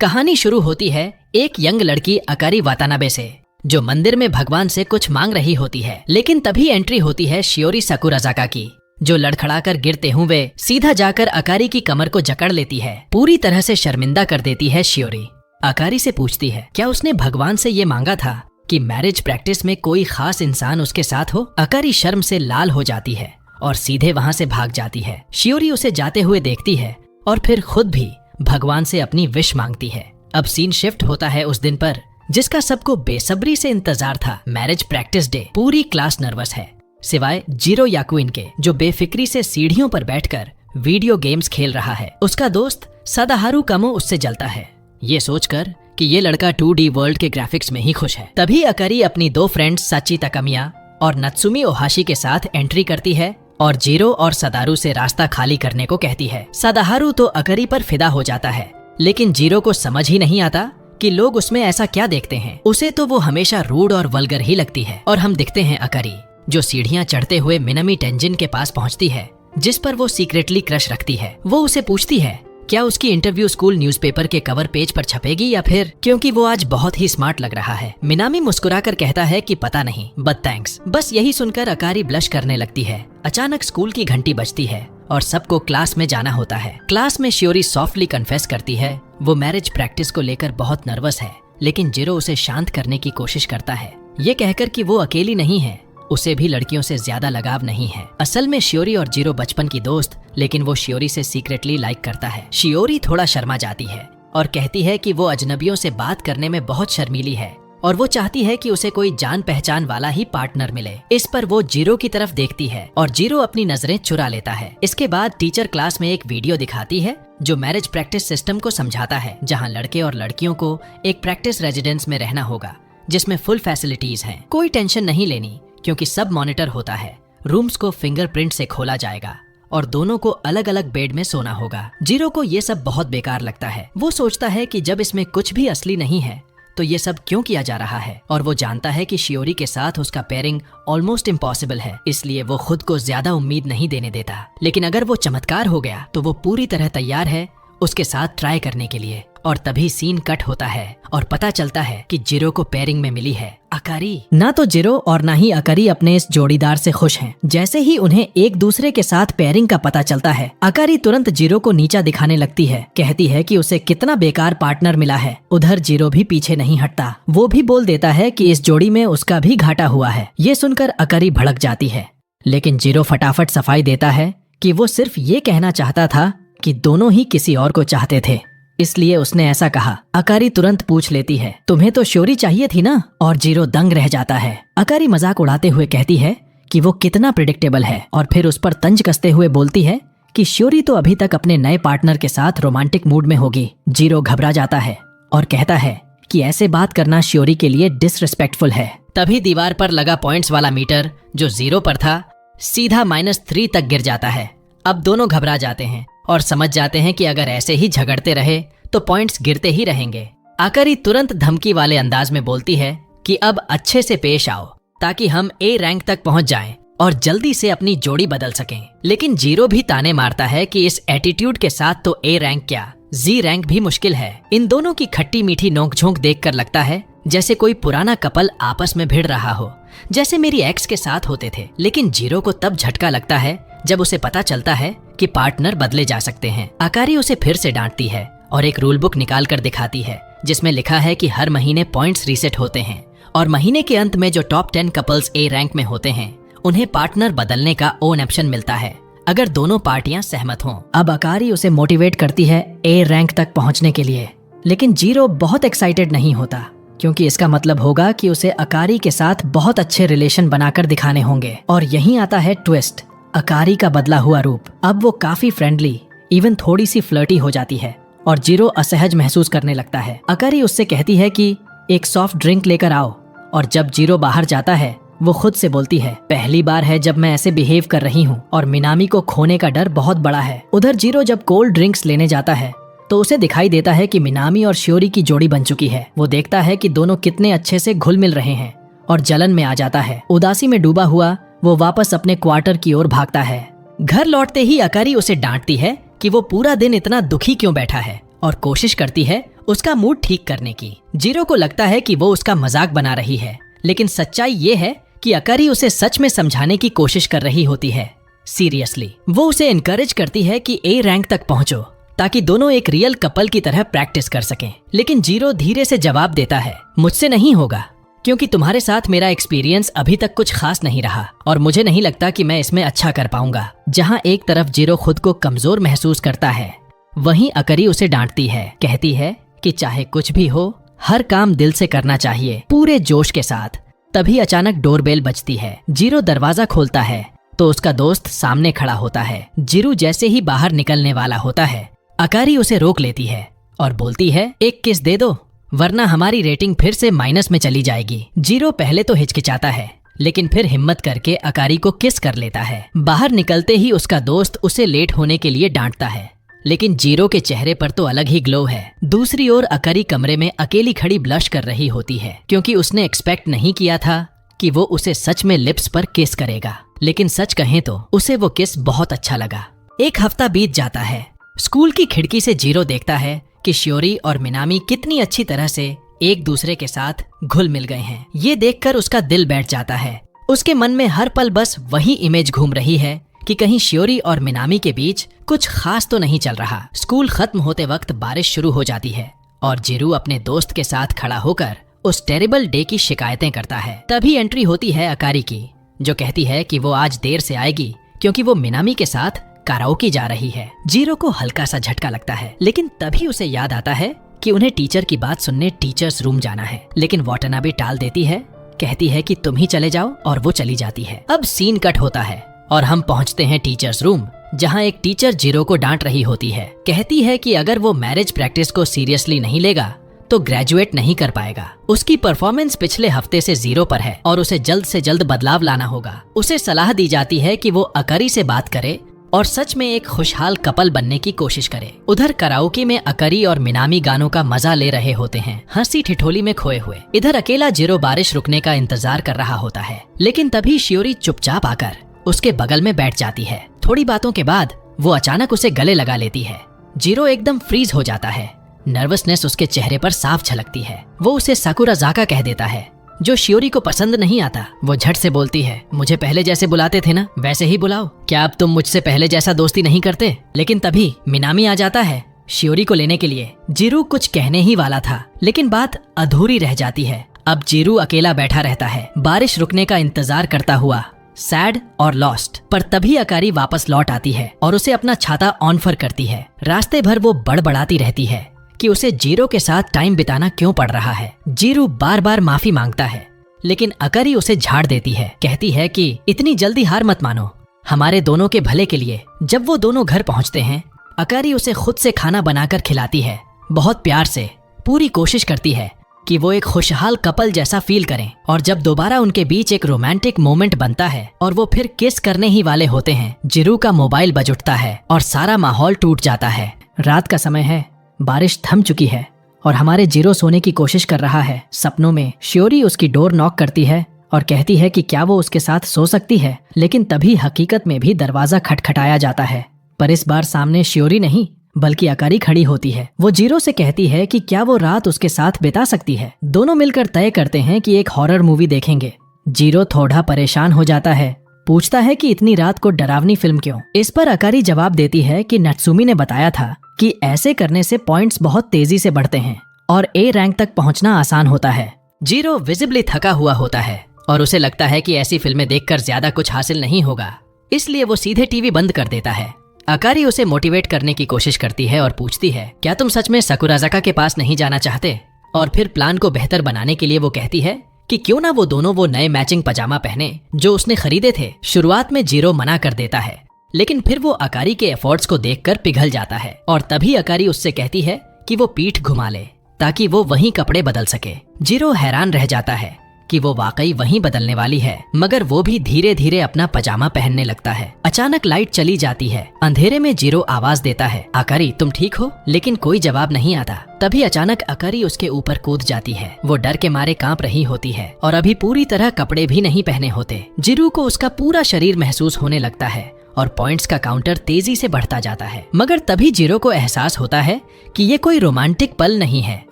कहानी शुरू होती है एक यंग लड़की अकारी वातानाबे से, जो मंदिर में भगवान से कुछ मांग रही होती है। लेकिन तभी एंट्री होती है शियोरी साकुराज़ाका की, जो लड़खड़ाकर गिरते हुए सीधा जाकर अकारी की कमर को जकड़ लेती है। पूरी तरह से शर्मिंदा कर देती है शियोरी। अकारी से पूछती है क्या उसने भगवान से ये मांगा था कि मैरिज प्रैक्टिस में कोई खास इंसान उसके साथ हो। अकारी शर्म से लाल हो जाती है और सीधे वहाँ से भाग जाती है। शियोरी उसे जाते हुए देखती है और फिर खुद भी भगवान से अपनी विश मांगती है। अब सीन शिफ्ट होता है उस दिन पर जिसका सबको बेसब्री से इंतजार था, मैरिज प्रैक्टिस डे। पूरी क्लास नर्वस है सिवाय जीरो याकुइन के, जो बेफिक्री से सीढ़ियों पर बैठकर वीडियो गेम्स खेल रहा है। उसका दोस्त सदाहारू कामो उससे जलता है, ये सोचकर कि ये लड़का 2D वर्ल्ड के ग्राफिक्स में ही खुश है। तभी अकारी अपनी दो फ्रेंड्स साची तकामिया और नत्सुमी ओहाशी के साथ एंट्री करती है और जीरो और सदारू से रास्ता खाली करने को कहती है। सदाहारू तो अकारी पर फिदा हो जाता है, लेकिन जीरो को समझ ही नहीं आता कि लोग उसमें ऐसा क्या देखते हैं। उसे तो वो हमेशा रूड और वल्गर ही लगती है। और हम दिखते हैं अकारी, जो सीढ़ियां चढ़ते हुए मिनामी टेंजिन के पास पहुंचती है, जिस पर वो सीक्रेटली क्रश रखती है। वो उसे पूछती है क्या उसकी इंटरव्यू स्कूल न्यूज़पेपर के कवर पेज पर छपेगी या फिर, क्योंकि वो आज बहुत ही स्मार्ट लग रहा है। मिनामी मुस्कुराकर कहता है कि पता नहीं, बट थैंक्स। बस यही सुनकर अकारी ब्लश करने लगती है। अचानक स्कूल की घंटी बजती है और सबको क्लास में जाना होता है। क्लास में शियोरी सॉफ्टली कन्फेस करती है वो मैरिज प्रैक्टिस को लेकर बहुत नर्वस है, लेकिन जीरो उसे शांत करने की कोशिश करता है, ये कहकर कि वो अकेली नहीं है, उसे भी लड़कियों से ज्यादा लगाव नहीं है। असल में शियोरी और जीरो बचपन की दोस्त, लेकिन वो शियोरी से सीक्रेटली लाइक करता है। शियोरी थोड़ा शर्मा जाती है और कहती है कि वो अजनबियों से बात करने में बहुत शर्मीली है और वो चाहती है कि उसे कोई जान पहचान वाला ही पार्टनर मिले। इस पर वो जीरो की तरफ देखती है और जीरो अपनी नजरें चुरा लेता है। इसके बाद टीचर क्लास में एक वीडियो दिखाती है जो मैरिज प्रैक्टिस सिस्टम को समझाता है, जहाँ लड़के और लड़कियों को एक प्रैक्टिस रेजिडेंस में रहना होगा जिसमें फुल फैसिलिटीज हैं। कोई टेंशन नहीं लेनी क्योंकि सब मॉनिटर होता है। रूम्स को फिंगरप्रिंट से खोला जाएगा और दोनों को अलग अलग बेड में सोना होगा। जीरो को ये सब बहुत बेकार लगता है। वो सोचता है कि जब इसमें कुछ भी असली नहीं है तो ये सब क्यों किया जा रहा है। और वो जानता है कि शियोरी के साथ उसका पेयरिंग ऑलमोस्ट इम्पॉसिबल है, इसलिए वो खुद को ज्यादा उम्मीद नहीं देने देता। लेकिन अगर वो चमत्कार हो गया तो वो पूरी तरह तैयार है उसके साथ ट्राई करने के लिए। और तभी सीन कट होता है और पता चलता है कि जीरो को पेयरिंग में मिली है अकारी। ना तो जीरो और ना ही अकारी अपने इस जोड़ीदार से खुश हैं। जैसे ही उन्हें एक दूसरे के साथ पेयरिंग का पता चलता है, अकारी तुरंत जीरो को नीचा दिखाने लगती है। कहती है कि उसे कितना बेकार पार्टनर मिला है। उधर जीरो भी पीछे नहीं हटता, वो भी बोल देता है कि इस जोड़ी में उसका भी घाटा हुआ है। ये सुनकर अकारी भड़क जाती है, लेकिन जीरो फटाफट सफाई देता है कि वो सिर्फ ये कहना चाहता था कि दोनों ही किसी और को चाहते थे, इसलिए उसने ऐसा कहा। अकारी तुरंत पूछ लेती है तुम्हें तो शियोरी चाहिए थी ना। और जीरो दंग रह जाता है। अकारी मजाक उड़ाते हुए कहती है कि वो कितना प्रेडिक्टेबल है और फिर उस पर तंज कसते हुए बोलती है कि शियोरी तो अभी तक अपने नए पार्टनर के साथ रोमांटिक मूड में होगी। जीरो घबरा जाता है और कहता है कि ऐसे बात करना शियोरी के लिए डिसरिस्पेक्टफुल है। तभी दीवार पर लगा पॉइंट्स वाला मीटर जो 0 पर था सीधा -3 तक गिर जाता है। अब दोनों घबरा जाते हैं और समझ जाते हैं कि अगर ऐसे ही झगड़ते रहे तो पॉइंट्स गिरते ही रहेंगे। अकारी तुरंत धमकी वाले अंदाज में बोलती है कि अब अच्छे से पेश आओ ताकि हम A रैंक तक पहुंच जाएं और जल्दी से अपनी जोड़ी बदल सकें। लेकिन जीरो भी ताने मारता है कि इस एटीट्यूड के साथ तो A रैंक क्या, Z रैंक भी मुश्किल है। इन दोनों की खट्टी मीठी नोकझोंक देखकर लगता है जैसे कोई पुराना कपल आपस में भिड़ रहा हो, जैसे मेरी एक्स के साथ होते थे। लेकिन जीरो को तब झटका लगता है जब उसे पता चलता है कि पार्टनर बदले जा सकते हैं। अकारी उसे फिर से डांटती है और एक रूल बुक निकाल कर दिखाती है जिसमें लिखा है कि हर महीने पॉइंट्स रीसेट होते हैं और महीने के अंत में जो टॉप 10 कपल्स A रैंक में होते हैं उन्हें पार्टनर बदलने का ओन ऑप्शन मिलता है अगर दोनों पार्टियां सहमत हों। अब अकारी उसे मोटिवेट करती है A रैंक तक पहुंचने के लिए, लेकिन जीरो बहुत एक्साइटेड नहीं होता क्योंकि इसका मतलब होगा कि उसे अकारी के साथ बहुत अच्छे रिलेशन बनाकर दिखाने होंगे। और यहीं आता है ट्विस्ट, अकारी का बदला हुआ रूप। अब वो काफी फ्रेंडली, इवन थोड़ी सी फ्लर्टी हो जाती है और जीरो असहज महसूस करने लगता है। अकारी उससे कहती है कि एक सॉफ्ट ड्रिंक लेकर आओ और जब जीरो बाहर जाता है वो खुद से बोलती है पहली बार है जब मैं ऐसे बिहेव कर रही हूँ और मिनामी को खोने का डर बहुत बड़ा है। उधर जीरो जब कोल्ड ड्रिंक्स लेने जाता है तो उसे दिखाई देता है कि मिनामी और शियोरी की जोड़ी बन चुकी है। वो देखता है कि दोनों कितने अच्छे से घुल मिल रहे हैं और जलन में आ जाता है। उदासी में डूबा हुआ वो वापस अपने क्वार्टर की ओर भागता है। घर लौटते ही अकारी उसे डांटती है कि वो पूरा दिन इतना दुखी क्यों बैठा है और कोशिश करती है उसका मूड ठीक करने की। जीरो को लगता है कि वो उसका मजाक बना रही है, लेकिन सच्चाई ये है कि अकारी उसे सच में समझाने की कोशिश कर रही होती है। सीरियसली वो उसे इनकरेज करती है कि ए रैंक तक पहुंचो, ताकि दोनों एक रियल कपल की तरह प्रैक्टिस कर सकें। लेकिन जीरो धीरे से जवाब देता है, मुझसे नहीं होगा, क्योंकि तुम्हारे साथ मेरा एक्सपीरियंस अभी तक कुछ खास नहीं रहा और मुझे नहीं लगता कि मैं इसमें अच्छा कर पाऊंगा। जहां एक तरफ जीरो खुद को कमजोर महसूस करता है, वहीं अकारी उसे डांटती है, कहती है कि चाहे कुछ भी हो, हर काम दिल से करना चाहिए, पूरे जोश के साथ। तभी अचानक डोरबेल बजती है। जीरो दरवाजा खोलता है तो उसका दोस्त सामने खड़ा होता है। जीरो जैसे ही बाहर निकलने वाला होता है, अकारी उसे रोक लेती है और बोलती है, एक किस दे दो, वरना हमारी रेटिंग फिर से माइनस में चली जाएगी। जीरो पहले तो हिचकिचाता है, लेकिन फिर हिम्मत करके अकारी को किस कर लेता है। बाहर निकलते ही उसका दोस्त उसे लेट होने के लिए डांटता है, लेकिन जीरो के चेहरे पर तो अलग ही ग्लो है। दूसरी ओर अकारी कमरे में अकेली खड़ी ब्लश कर रही होती है, क्योंकि उसने एक्सपेक्ट नहीं किया था कि वो उसे सच में लिप्स पर किस करेगा। लेकिन सच कहें तो उसे वो किस बहुत अच्छा लगा। एक हफ्ता बीत जाता है। स्कूल की खिड़की से जीरो देखता है कि शियोरी और मिनामी कितनी अच्छी तरह से एक दूसरे के साथ घुल मिल गए हैं। ये देखकर उसका दिल बैठ जाता है। उसके मन में हर पल बस वही इमेज घूम रही है कि कहीं शियोरी और मिनामी के बीच कुछ खास तो नहीं चल रहा। स्कूल खत्म होते वक्त बारिश शुरू हो जाती है और जीरू अपने दोस्त के साथ खड़ा होकर उस टेरिबल डे की शिकायतें करता है। तभी एंट्री होती है अकारी की, जो कहती है कि वो आज देर से आएगी क्योंकि वो मिनामी के साथ कराओके जा रही है। जीरो को हल्का सा झटका लगता है, लेकिन तभी उसे याद आता है कि उन्हें टीचर की बात सुनने टीचर्स रूम जाना है। लेकिन वाटनाबे टाल देती है, कहती है कि तुम ही चले जाओ, और वो चली जाती है। अब सीन कट होता है और हम पहुंचते हैं टीचर्स रूम, जहां एक टीचर जीरो को डांट रही होती है। कहती है कि अगर वो मैरिज प्रैक्टिस को सीरियसली नहीं लेगा तो ग्रेजुएट नहीं कर पाएगा। उसकी परफॉर्मेंस पिछले हफ्ते से 0 पर है और उसे जल्द से जल्द बदलाव लाना होगा। उसे सलाह दी जाती है कि वो अकारी से बात करे और सच में एक खुशहाल कपल बनने की कोशिश करे। उधर कराओके में अकारी और मिनामी गानों का मजा ले रहे होते हैं, हंसी ठिठोली में खोए हुए। इधर अकेला जीरो बारिश रुकने का इंतजार कर रहा होता है, लेकिन तभी शियोरी चुपचाप आकर उसके बगल में बैठ जाती है। थोड़ी बातों के बाद वो अचानक उसे गले लगा लेती है। जीरो एकदम फ्रीज हो जाता है। नर्वसनेस उसके चेहरे पर साफ झलकती है। वो उसे साकुराज़ाका कह देता है, जो शियोरी को पसंद नहीं आता। वो झट से बोलती है, मुझे पहले जैसे बुलाते थे ना, वैसे ही बुलाओ। क्या अब तुम मुझसे पहले जैसा दोस्ती नहीं करते? लेकिन तभी मिनामी आ जाता है शियोरी को लेने के लिए। जीरू कुछ कहने ही वाला था, लेकिन बात अधूरी रह जाती है। अब जीरू अकेला बैठा रहता है, बारिश रुकने का इंतजार करता हुआ, सैड और लॉस्ट। पर तभी अकारी वापस लौट आती है और उसे अपना छाता ऑनफर करती है। रास्ते भर वो बड़बड़ाती रहती है कि उसे जीरो के साथ टाइम बिताना क्यों पड़ रहा है। जीरो बार बार माफी मांगता है, लेकिन अकारी उसे झाड़ देती है। कहती है कि इतनी जल्दी हार मत मानो, हमारे दोनों के भले के लिए। जब वो दोनों घर पहुंचते हैं, अकारी उसे खुद से खाना बनाकर खिलाती है, बहुत प्यार से। पूरी कोशिश करती है कि वो एक खुशहाल कपल जैसा फील करें। और जब दोबारा उनके बीच एक रोमांटिक मोमेंट बनता है और वो फिर किस करने ही वाले होते हैं, जीरू का मोबाइल बज उठता है और सारा माहौल टूट जाता है। रात का समय है, बारिश थम चुकी है और हमारे जीरो सोने की कोशिश कर रहा है। सपनों में शियोरी उसकी डोर नॉक करती है और कहती है कि क्या वो उसके साथ सो सकती है। लेकिन तभी हकीकत में भी दरवाजा खटखटाया जाता है, पर इस बार सामने शियोरी नहीं बल्कि अकारी खड़ी होती है। वो जीरो से कहती है कि क्या वो रात उसके साथ बिता सकती है। दोनों मिलकर तय करते हैं कि एक हॉरर मूवी देखेंगे। जीरो थोड़ा परेशान हो जाता है, पूछता है कि इतनी रात को डरावनी फिल्म क्यों। इस पर अकारी जवाब देती है कि नत्सुमी ने बताया था कि ऐसे करने से पॉइंट्स बहुत तेजी से बढ़ते हैं और ए रैंक तक पहुंचना आसान होता है। जीरो विजिबली थका हुआ होता है और उसे लगता है कि ऐसी फिल्में देखकर ज्यादा कुछ हासिल नहीं होगा, इसलिए वो सीधे टीवी बंद कर देता है। अकारी उसे मोटिवेट करने की कोशिश करती है और पूछती है, क्या तुम सच में साकुराज़ाका के पास नहीं जाना चाहते? और फिर प्लान को बेहतर बनाने के लिए वो कहती है कि क्यों ना वो दोनों वो नए मैचिंग पजामा पहने जो उसने खरीदे थे। शुरुआत में जीरो मना कर देता है, लेकिन फिर वो अकारी के एफर्ट्स को देखकर पिघल जाता है और तभी अकारी उससे कहती है कि वो पीठ घुमा ले ताकि वो वहीं कपड़े बदल सके। जीरो हैरान रह जाता है कि वो वाकई वहीं बदलने वाली है, मगर वो भी धीरे धीरे अपना पजामा पहनने लगता है। अचानक लाइट चली जाती है। अंधेरे में जीरो आवाज देता है, अकारी तुम ठीक हो? लेकिन कोई जवाब नहीं आता। तभी अचानक अकारी उसके ऊपर कूद जाती है। वो डर के मारे कांप रही होती है और अभी पूरी तरह कपड़े भी नहीं पहने होते। जिरू को उसका पूरा शरीर महसूस होने लगता है और पॉइंट्स का काउंटर तेजी से बढ़ता जाता है। मगर तभी जीरो को एहसास होता है कि ये कोई रोमांटिक पल नहीं है।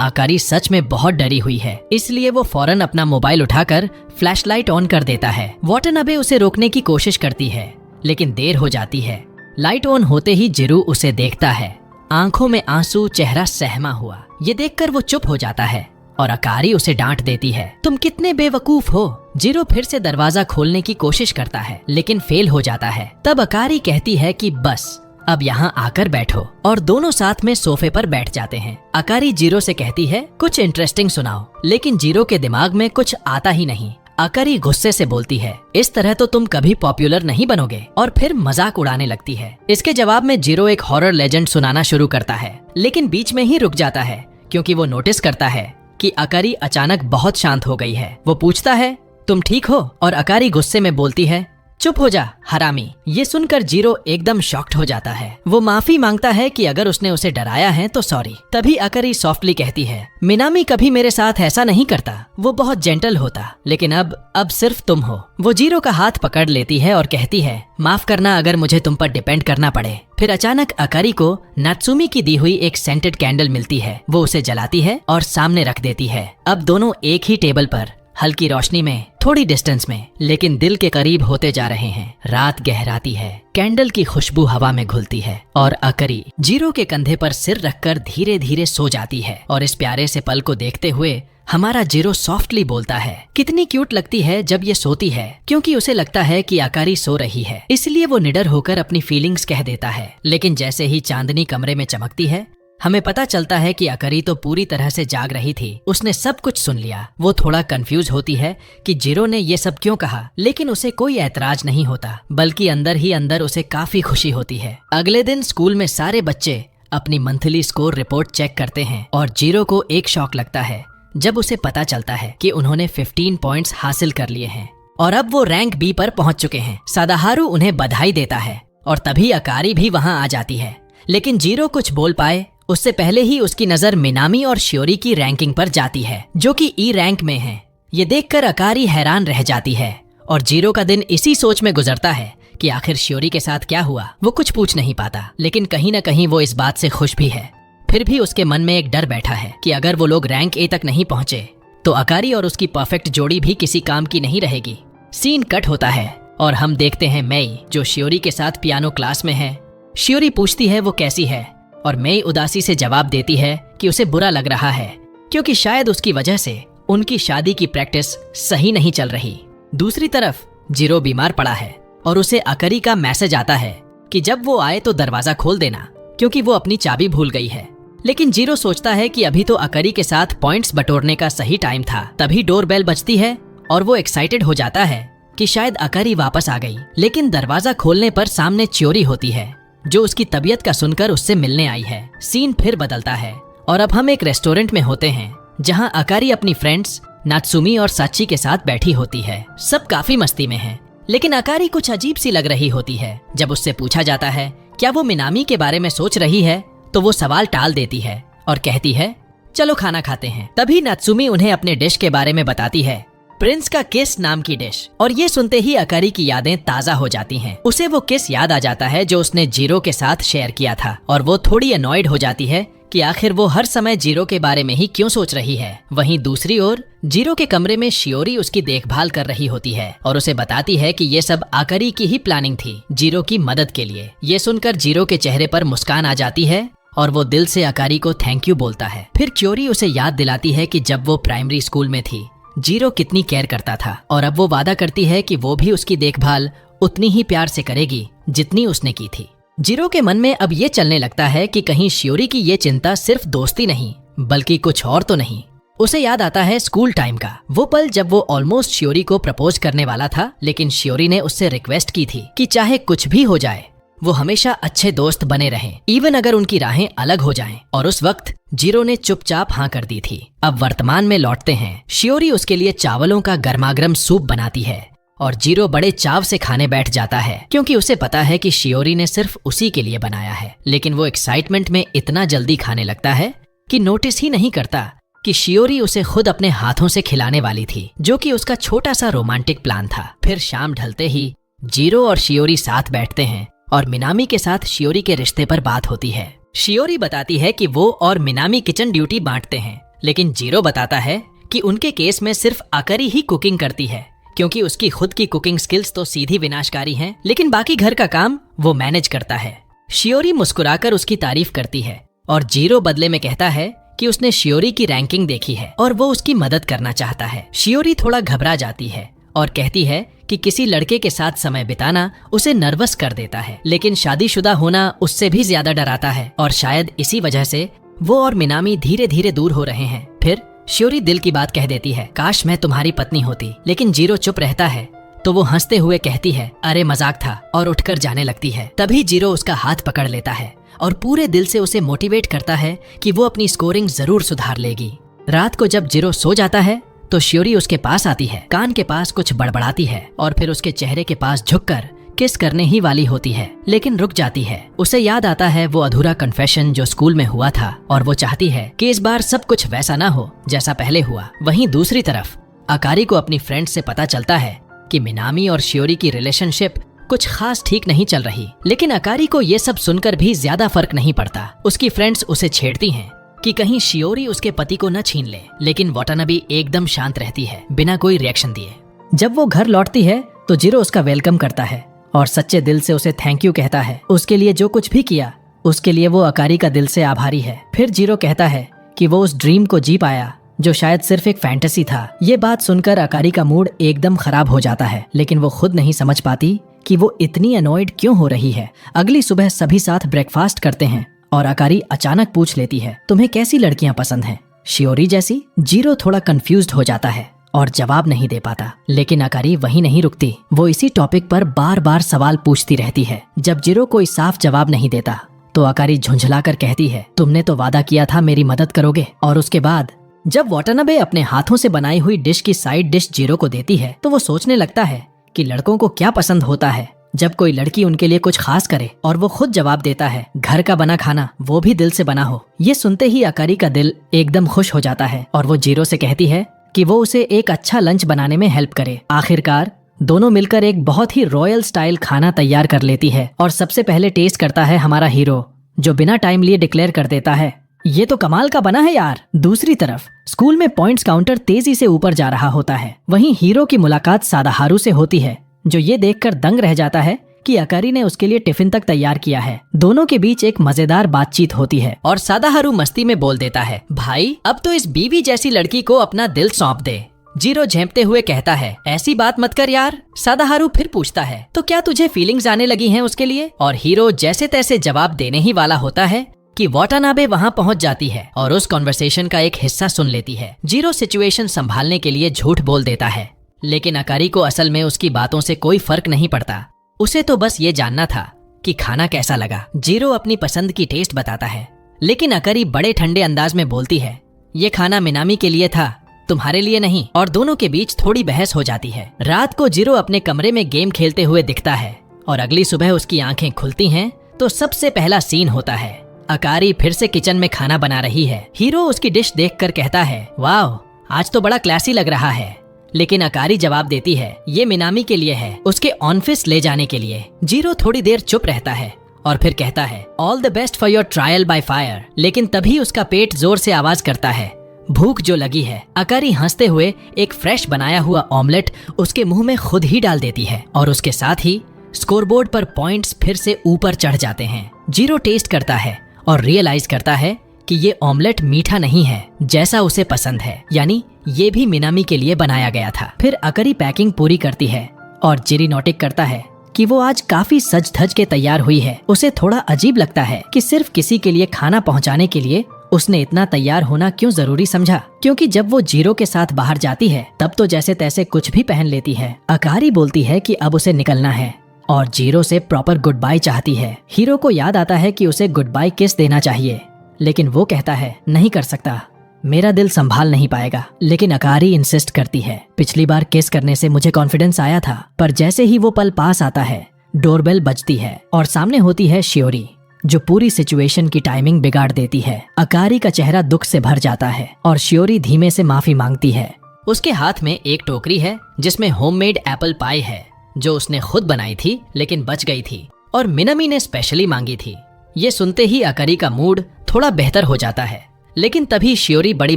अकारी सच में बहुत डरी हुई है, इसलिए वो फौरन अपना मोबाइल उठाकर फ्लैशलाइट ऑन कर देता है। वाटनाबे उसे रोकने की कोशिश करती है, लेकिन देर हो जाती है। लाइट ऑन होते ही जिरू उसे देखता है, आंखों में आंसू, चेहरा सहमा हुआ। ये देखकर वो चुप हो जाता है और अकारी उसे डांट देती है, तुम कितने बेवकूफ हो। जिरो फिर से दरवाजा खोलने की कोशिश करता है, लेकिन फेल हो जाता है। तब अकारी कहती है कि बस अब यहाँ आकर बैठो, और दोनों साथ में सोफे पर बैठ जाते हैं। अकारी जीरो से कहती है, कुछ इंटरेस्टिंग सुनाओ, लेकिन जीरो के दिमाग में कुछ आता ही नहीं। अकारी गुस्से से बोलती है, इस तरह तो तुम कभी पॉपुलर नहीं बनोगे, और फिर मजाक उड़ाने लगती है। इसके जवाब में जीरो एक हॉरर लेजेंड सुनाना शुरू करता है, लेकिन बीच में ही रुक जाता है क्योंकि वो नोटिस करता है कि अकारी अचानक बहुत शांत हो गई है। वो पूछता है, तुम ठीक हो? और अकारी गुस्से में बोलती है, चुप हो जा हरामी। ये सुनकर जीरो एकदम शॉक्ड हो जाता है। वो माफी मांगता है कि अगर उसने उसे डराया है तो सॉरी। तभी अकारी सॉफ्टली कहती है, मिनामी कभी मेरे साथ ऐसा नहीं करता, वो बहुत जेंटल होता, लेकिन अब सिर्फ तुम हो। वो जीरो का हाथ पकड़ लेती है और कहती है, माफ करना अगर मुझे तुम पर डिपेंड करना पड़े। फिर अचानक अकारी को नात्सुमी की दी हुई एक सेंटेड कैंडल मिलती है। वो उसे जलाती है और सामने रख देती है। अब दोनों एक ही टेबल पर, हल्की रोशनी में, थोड़ी डिस्टेंस में, लेकिन दिल के करीब होते जा रहे हैं। रात गहराती है, कैंडल की खुशबू हवा में घुलती है और अकारी जीरो के कंधे पर सिर रखकर धीरे धीरे सो जाती है। और इस प्यारे से पल को देखते हुए हमारा जीरो सॉफ्टली बोलता है, कितनी क्यूट लगती है जब ये सोती है, क्योंकि उसे लगता है कि अकारी सो रही है, इसलिए वो निडर होकर अपनी फीलिंग्स कह देता है। लेकिन जैसे ही चांदनी कमरे में चमकती है, हमें पता चलता है कि अकारी तो पूरी तरह से जाग रही थी। उसने सब कुछ सुन लिया। वो थोड़ा कंफ्यूज होती है कि जीरो ने ये सब क्यों कहा, लेकिन उसे कोई ऐतराज नहीं होता, बल्कि अंदर ही अंदर उसे काफी खुशी होती है। अगले दिन स्कूल में सारे बच्चे अपनी मंथली स्कोर रिपोर्ट चेक करते हैं और जीरो को एक शॉक लगता है जब उसे पता चलता है कि उन्होंने 15 पॉइंट्स हासिल कर लिए हैं और अब वो रैंक बी पर पहुंच चुके हैं। सादाहारू उन्हें बधाई देता है और तभी अकारी भी वहां आ जाती है, लेकिन जीरो कुछ बोल पाए उससे पहले ही उसकी नजर मिनामी और शियोरी की रैंकिंग पर जाती है, जो कि ई रैंक में है। ये देखकर अकारी हैरान रह जाती है और जीरो का दिन इसी सोच में गुजरता है कि आखिर शियोरी के साथ क्या हुआ। वो कुछ पूछ नहीं पाता, लेकिन कहीं न कहीं वो इस बात से खुश भी है। फिर भी उसके मन में एक डर बैठा है कि अगर वो लोग रैंक ए तक नहीं पहुंचे तो अकारी और उसकी परफेक्ट जोड़ी भी किसी काम की नहीं रहेगी। सीन कट होता है और हम देखते हैं मेई, जो शियोरी के साथ पियानो क्लास में है। शियोरी पूछती है वो कैसी है और मेई उदासी से जवाब देती है कि उसे बुरा लग रहा है, क्योंकि शायद उसकी वजह से उनकी शादी की प्रैक्टिस सही नहीं चल रही। दूसरी तरफ जीरो बीमार पड़ा है और उसे अकारी का मैसेज आता है कि जब वो आए तो दरवाजा खोल देना, क्योंकि वो अपनी चाबी भूल गई है। लेकिन जीरो सोचता है कि अभी तो अकारी के साथ पॉइंट्स बटोरने का सही टाइम था। तभी डोरबेल बजती है और वो एक्साइटेड हो जाता है कि शायद अकारी वापस आ गई। लेकिन दरवाजा खोलने पर सामने चियोरी होती है, जो उसकी तबीयत का सुनकर उससे मिलने आई है। सीन फिर बदलता है और अब हम एक रेस्टोरेंट में होते हैं, जहां अकारी अपनी फ्रेंड्स नात्सुमी और साची के साथ बैठी होती है। सब काफी मस्ती में हैं, लेकिन अकारी कुछ अजीब सी लग रही होती है। जब उससे पूछा जाता है क्या वो मिनामी के बारे में सोच रही है, तो वो सवाल टाल देती है और कहती है चलो खाना खाते हैं। तभी नात्सुमी उन्हें अपने डिश के बारे में बताती है, प्रिंस का किस नाम की डिश। और ये सुनते ही अकारी की यादें ताजा हो जाती हैं। उसे वो किस याद आ जाता है जो उसने जीरो के साथ शेयर किया था और वो थोड़ी अनॉयड हो जाती है कि आखिर वो हर समय जीरो के बारे में ही क्यों सोच रही है। वहीं दूसरी ओर जीरो के कमरे में शियोरी उसकी देखभाल कर रही होती है और उसे बताती है कि ये सब अकारी की ही प्लानिंग थी, जीरो की मदद के लिए। ये सुनकर जीरो के चेहरे पर मुस्कान आ जाती है और वो दिल से अकारी को थैंक यू बोलता है। फिर चियोरी उसे याद दिलाती है कि जब वो प्राइमरी स्कूल में थी जीरो कितनी केयर करता था और अब वो वादा करती है कि वो भी उसकी देखभाल उतनी ही प्यार से करेगी जितनी उसने की थी। जीरो के मन में अब ये चलने लगता है कि कहीं शियोरी की ये चिंता सिर्फ दोस्ती नहीं बल्कि कुछ और तो नहीं। उसे याद आता है स्कूल टाइम का वो पल जब वो ऑलमोस्ट शियोरी को प्रपोज करने वाला था, लेकिन शियोरी ने उससे रिक्वेस्ट की थी कि चाहे कुछ भी हो जाए वो हमेशा अच्छे दोस्त बने रहें, इवन अगर उनकी राहें अलग हो जाएं। और उस वक्त जीरो ने चुपचाप हाँ कर दी थी। अब वर्तमान में लौटते हैं। शियोरी उसके लिए चावलों का गर्मागर्म सूप बनाती है और जीरो बड़े चाव से खाने बैठ जाता है, क्योंकि उसे पता है कि शियोरी ने सिर्फ उसी के लिए बनाया है। लेकिन वो एक्साइटमेंट में इतना जल्दी खाने लगता है कि नोटिस ही नहीं करता कि शियोरी उसे खुद अपने हाथों से खिलाने वाली थी, जो कि उसका छोटा सा रोमांटिक प्लान था। फिर शाम ढलते ही जीरो और शियोरी साथ बैठते हैं और मिनामी के साथ शियोरी के रिश्ते पर बात होती है। शियोरी बताती है कि वो और मिनामी किचन ड्यूटी बांटते हैं, लेकिन जीरो बताता है कि उनके केस में सिर्फ अकारी ही कुकिंग करती है, क्योंकि उसकी खुद की कुकिंग स्किल्स तो सीधी विनाशकारी हैं, लेकिन बाकी घर का काम वो मैनेज करता है। शियोरी मुस्कुराकर उसकी तारीफ करती है और जीरो बदले में कहता है कि उसने शियोरी की रैंकिंग देखी है और वो उसकी मदद करना चाहता है। शियोरी थोड़ा घबरा जाती है और कहती है कि किसी लड़के के साथ समय बिताना उसे नर्वस कर देता है, लेकिन शादीशुदा होना उससे भी ज्यादा डराता है और शायद इसी वजह से वो और मिनामी धीरे धीरे दूर हो रहे हैं। फिर शियोरी दिल की बात कह देती है, काश मैं तुम्हारी पत्नी होती, लेकिन जीरो चुप रहता है तो वो हंसते हुए कहती है, अरे मजाक था, और उठकर जाने लगती है। तभी जीरो उसका हाथ पकड़ लेता है और पूरे दिल से उसे मोटिवेट करता है कि वो अपनी स्कोरिंग जरूर सुधार लेगी। रात को जब जीरो सो जाता है तो शियोरी उसके पास आती है, कान के पास कुछ बड़बड़ाती है और फिर उसके चेहरे के पास झुककर किस करने ही वाली होती है, लेकिन रुक जाती है। उसे याद आता है वो अधूरा कन्फेशन जो स्कूल में हुआ था और वो चाहती है कि इस बार सब कुछ वैसा ना हो जैसा पहले हुआ। वहीं दूसरी तरफ अकारी को अपनी फ्रेंड से पता चलता है कि मिनामी और शियोरी की रिलेशनशिप कुछ खास ठीक नहीं चल रही, लेकिन अकारी को ये सब सुनकर भी ज्यादा फर्क नहीं पड़ता। उसकी फ्रेंड्स उसे छेड़ती हैं कि कहीं शियोरी उसके पति को न छीन ले, लेकिन वाटानाबे एकदम शांत रहती है बिना कोई रिएक्शन दिए। जब वो घर लौटती है तो जीरो उसका वेलकम करता है और सच्चे दिल से उसे थैंक यू कहता है, उसके लिए जो कुछ भी किया उसके लिए वो अकारी का दिल से आभारी है। फिर जीरो कहता है कि वो उस ड्रीम को जी पाया जो शायद सिर्फ एक फैंटेसी था। ये बात सुनकर अकारी का मूड एकदम खराब हो जाता है, लेकिन वो खुद नहीं समझ पाती कि वो इतनी अनॉयड क्यों हो रही है। अगली सुबह सभी साथ ब्रेकफास्ट करते हैं और अकारी अचानक पूछ लेती है, तुम्हें कैसी लड़कियां पसंद हैं? शियोरी जैसी? जीरो थोड़ा कंफ्यूज्ड हो जाता है और जवाब नहीं दे पाता, लेकिन अकारी वहीं नहीं रुकती। वो इसी टॉपिक पर बार बार सवाल पूछती रहती है। जब जीरो कोई साफ जवाब नहीं देता तो अकारी झुंझलाकर कहती है, तुमने तो वादा किया था मेरी मदद करोगे। और उसके बाद जब वाटानाबे अपने हाथों से बनाई हुई डिश की साइड डिश जीरो को देती है तो वो सोचने लगता है कि लड़कों को क्या पसंद होता है जब कोई लड़की उनके लिए कुछ खास करे, और वो खुद जवाब देता है, घर का बना खाना, वो भी दिल से बना हो। ये सुनते ही अकारी का दिल एकदम खुश हो जाता है और वो जीरो से कहती है कि वो उसे एक अच्छा लंच बनाने में हेल्प करे। आखिरकार दोनों मिलकर एक बहुत ही रॉयल स्टाइल खाना तैयार कर लेती है और सबसे पहले टेस्ट करता है हमारा हीरो, जो बिना टाइम लिए डिक्लेयर कर देता है, ये तो कमाल का बना है यार। दूसरी तरफ स्कूल में पॉइंट्स काउंटर तेजी से ऊपर जा रहा होता है। वहीं हीरो की मुलाकात सादाहारू से होती है, जो ये देखकर दंग रह जाता है कि अकारी ने उसके लिए टिफिन तक तैयार किया है। दोनों के बीच एक मजेदार बातचीत होती है और सादाहारू मस्ती में बोल देता है, भाई अब तो इस बीवी जैसी लड़की को अपना दिल सौंप दे। जीरो झेंपते हुए कहता है, ऐसी बात मत कर यार। सादाहारू फिर पूछता है, तो क्या तुझे फीलिंग्स आने लगी हैं उसके लिए? और हीरो जैसे तैसे जवाब देने ही वाला होता है कि वाटानाबे वहां पहुंच जाती है और उस कॉन्वर्सेशन का एक हिस्सा सुन लेती है। जीरो सिचुएशन संभालने के लिए झूठ बोल देता है, लेकिन अकारी को असल में उसकी बातों से कोई फर्क नहीं पड़ता। उसे तो बस ये जानना था कि खाना कैसा लगा। जीरो अपनी पसंद की टेस्ट बताता है, लेकिन अकारी बड़े ठंडे अंदाज में बोलती है, ये खाना मिनामी के लिए था, तुम्हारे लिए नहीं। और दोनों के बीच थोड़ी बहस हो जाती है। रात को जीरो अपने कमरे में गेम खेलते हुए दिखता है और अगली सुबह उसकी आंखें खुलती हैं तो सबसे पहला सीन होता है, अकारी फिर से किचन में खाना बना रही है। हीरो उसकी डिश देखकर कहता है, वाह आज तो बड़ा क्लासी लग रहा है, लेकिन अकारी जवाब देती है, ये मिनामी के लिए है, उसके ऑफिस ले जाने के लिए। जीरो थोड़ी देर चुप रहता है और फिर कहता है, all the best for your trial by fire. लेकिन तभी उसका पेट जोर से आवाज करता है, भूख जो लगी है। अकारी हंसते हुए एक फ्रेश बनाया हुआ ऑमलेट उसके मुंह में खुद ही डाल देती है और उसके साथ ही स्कोरबोर्ड पर पॉइंट्स फिर से ऊपर चढ़ जाते हैं। जीरो टेस्ट करता है और रियलाइज करता है कि ये ऑमलेट मीठा नहीं है जैसा उसे पसंद है, यानी ये भी मिनामी के लिए बनाया गया था। फिर अकारी पैकिंग पूरी करती है और जिरी नोटिक करता है कि वो आज काफी सज धज के तैयार हुई है। उसे थोड़ा अजीब लगता है कि सिर्फ किसी के लिए खाना पहुंचाने के लिए उसने इतना तैयार होना क्यों जरूरी समझा, क्योंकि जब वो जीरो के साथ बाहर जाती है तब तो जैसे तैसे कुछ भी पहन लेती है। अकारी बोलती है कि अब उसे निकलना है और जीरो से प्रॉपर गुड बाय चाहती है। हीरो को याद आता है कि उसे गुड बाय किस देना चाहिए, लेकिन वो कहता है, नहीं कर सकता, मेरा दिल संभाल नहीं पाएगा। लेकिन अकारी इंसिस्ट करती है, पिछली बार किस करने से मुझे कॉन्फिडेंस आया था। पर जैसे ही वो पल पास आता है, डोरबेल बजती है और सामने होती है शियोरी। जो पूरी सिचुएशन की टाइमिंग बिगाड़ देती है। अकारी का चेहरा दुख से भर जाता है और शियोरी धीमे से माफी मांगती है। उसके हाथ में एक टोकरी है जिसमें होममेड एप्पल पाई है जो उसने खुद बनाई थी लेकिन बच गई थी और मिनामी ने स्पेशली मांगी थी। ये सुनते ही अकारी का मूड थोड़ा बेहतर हो जाता है, लेकिन तभी शियोरी बड़ी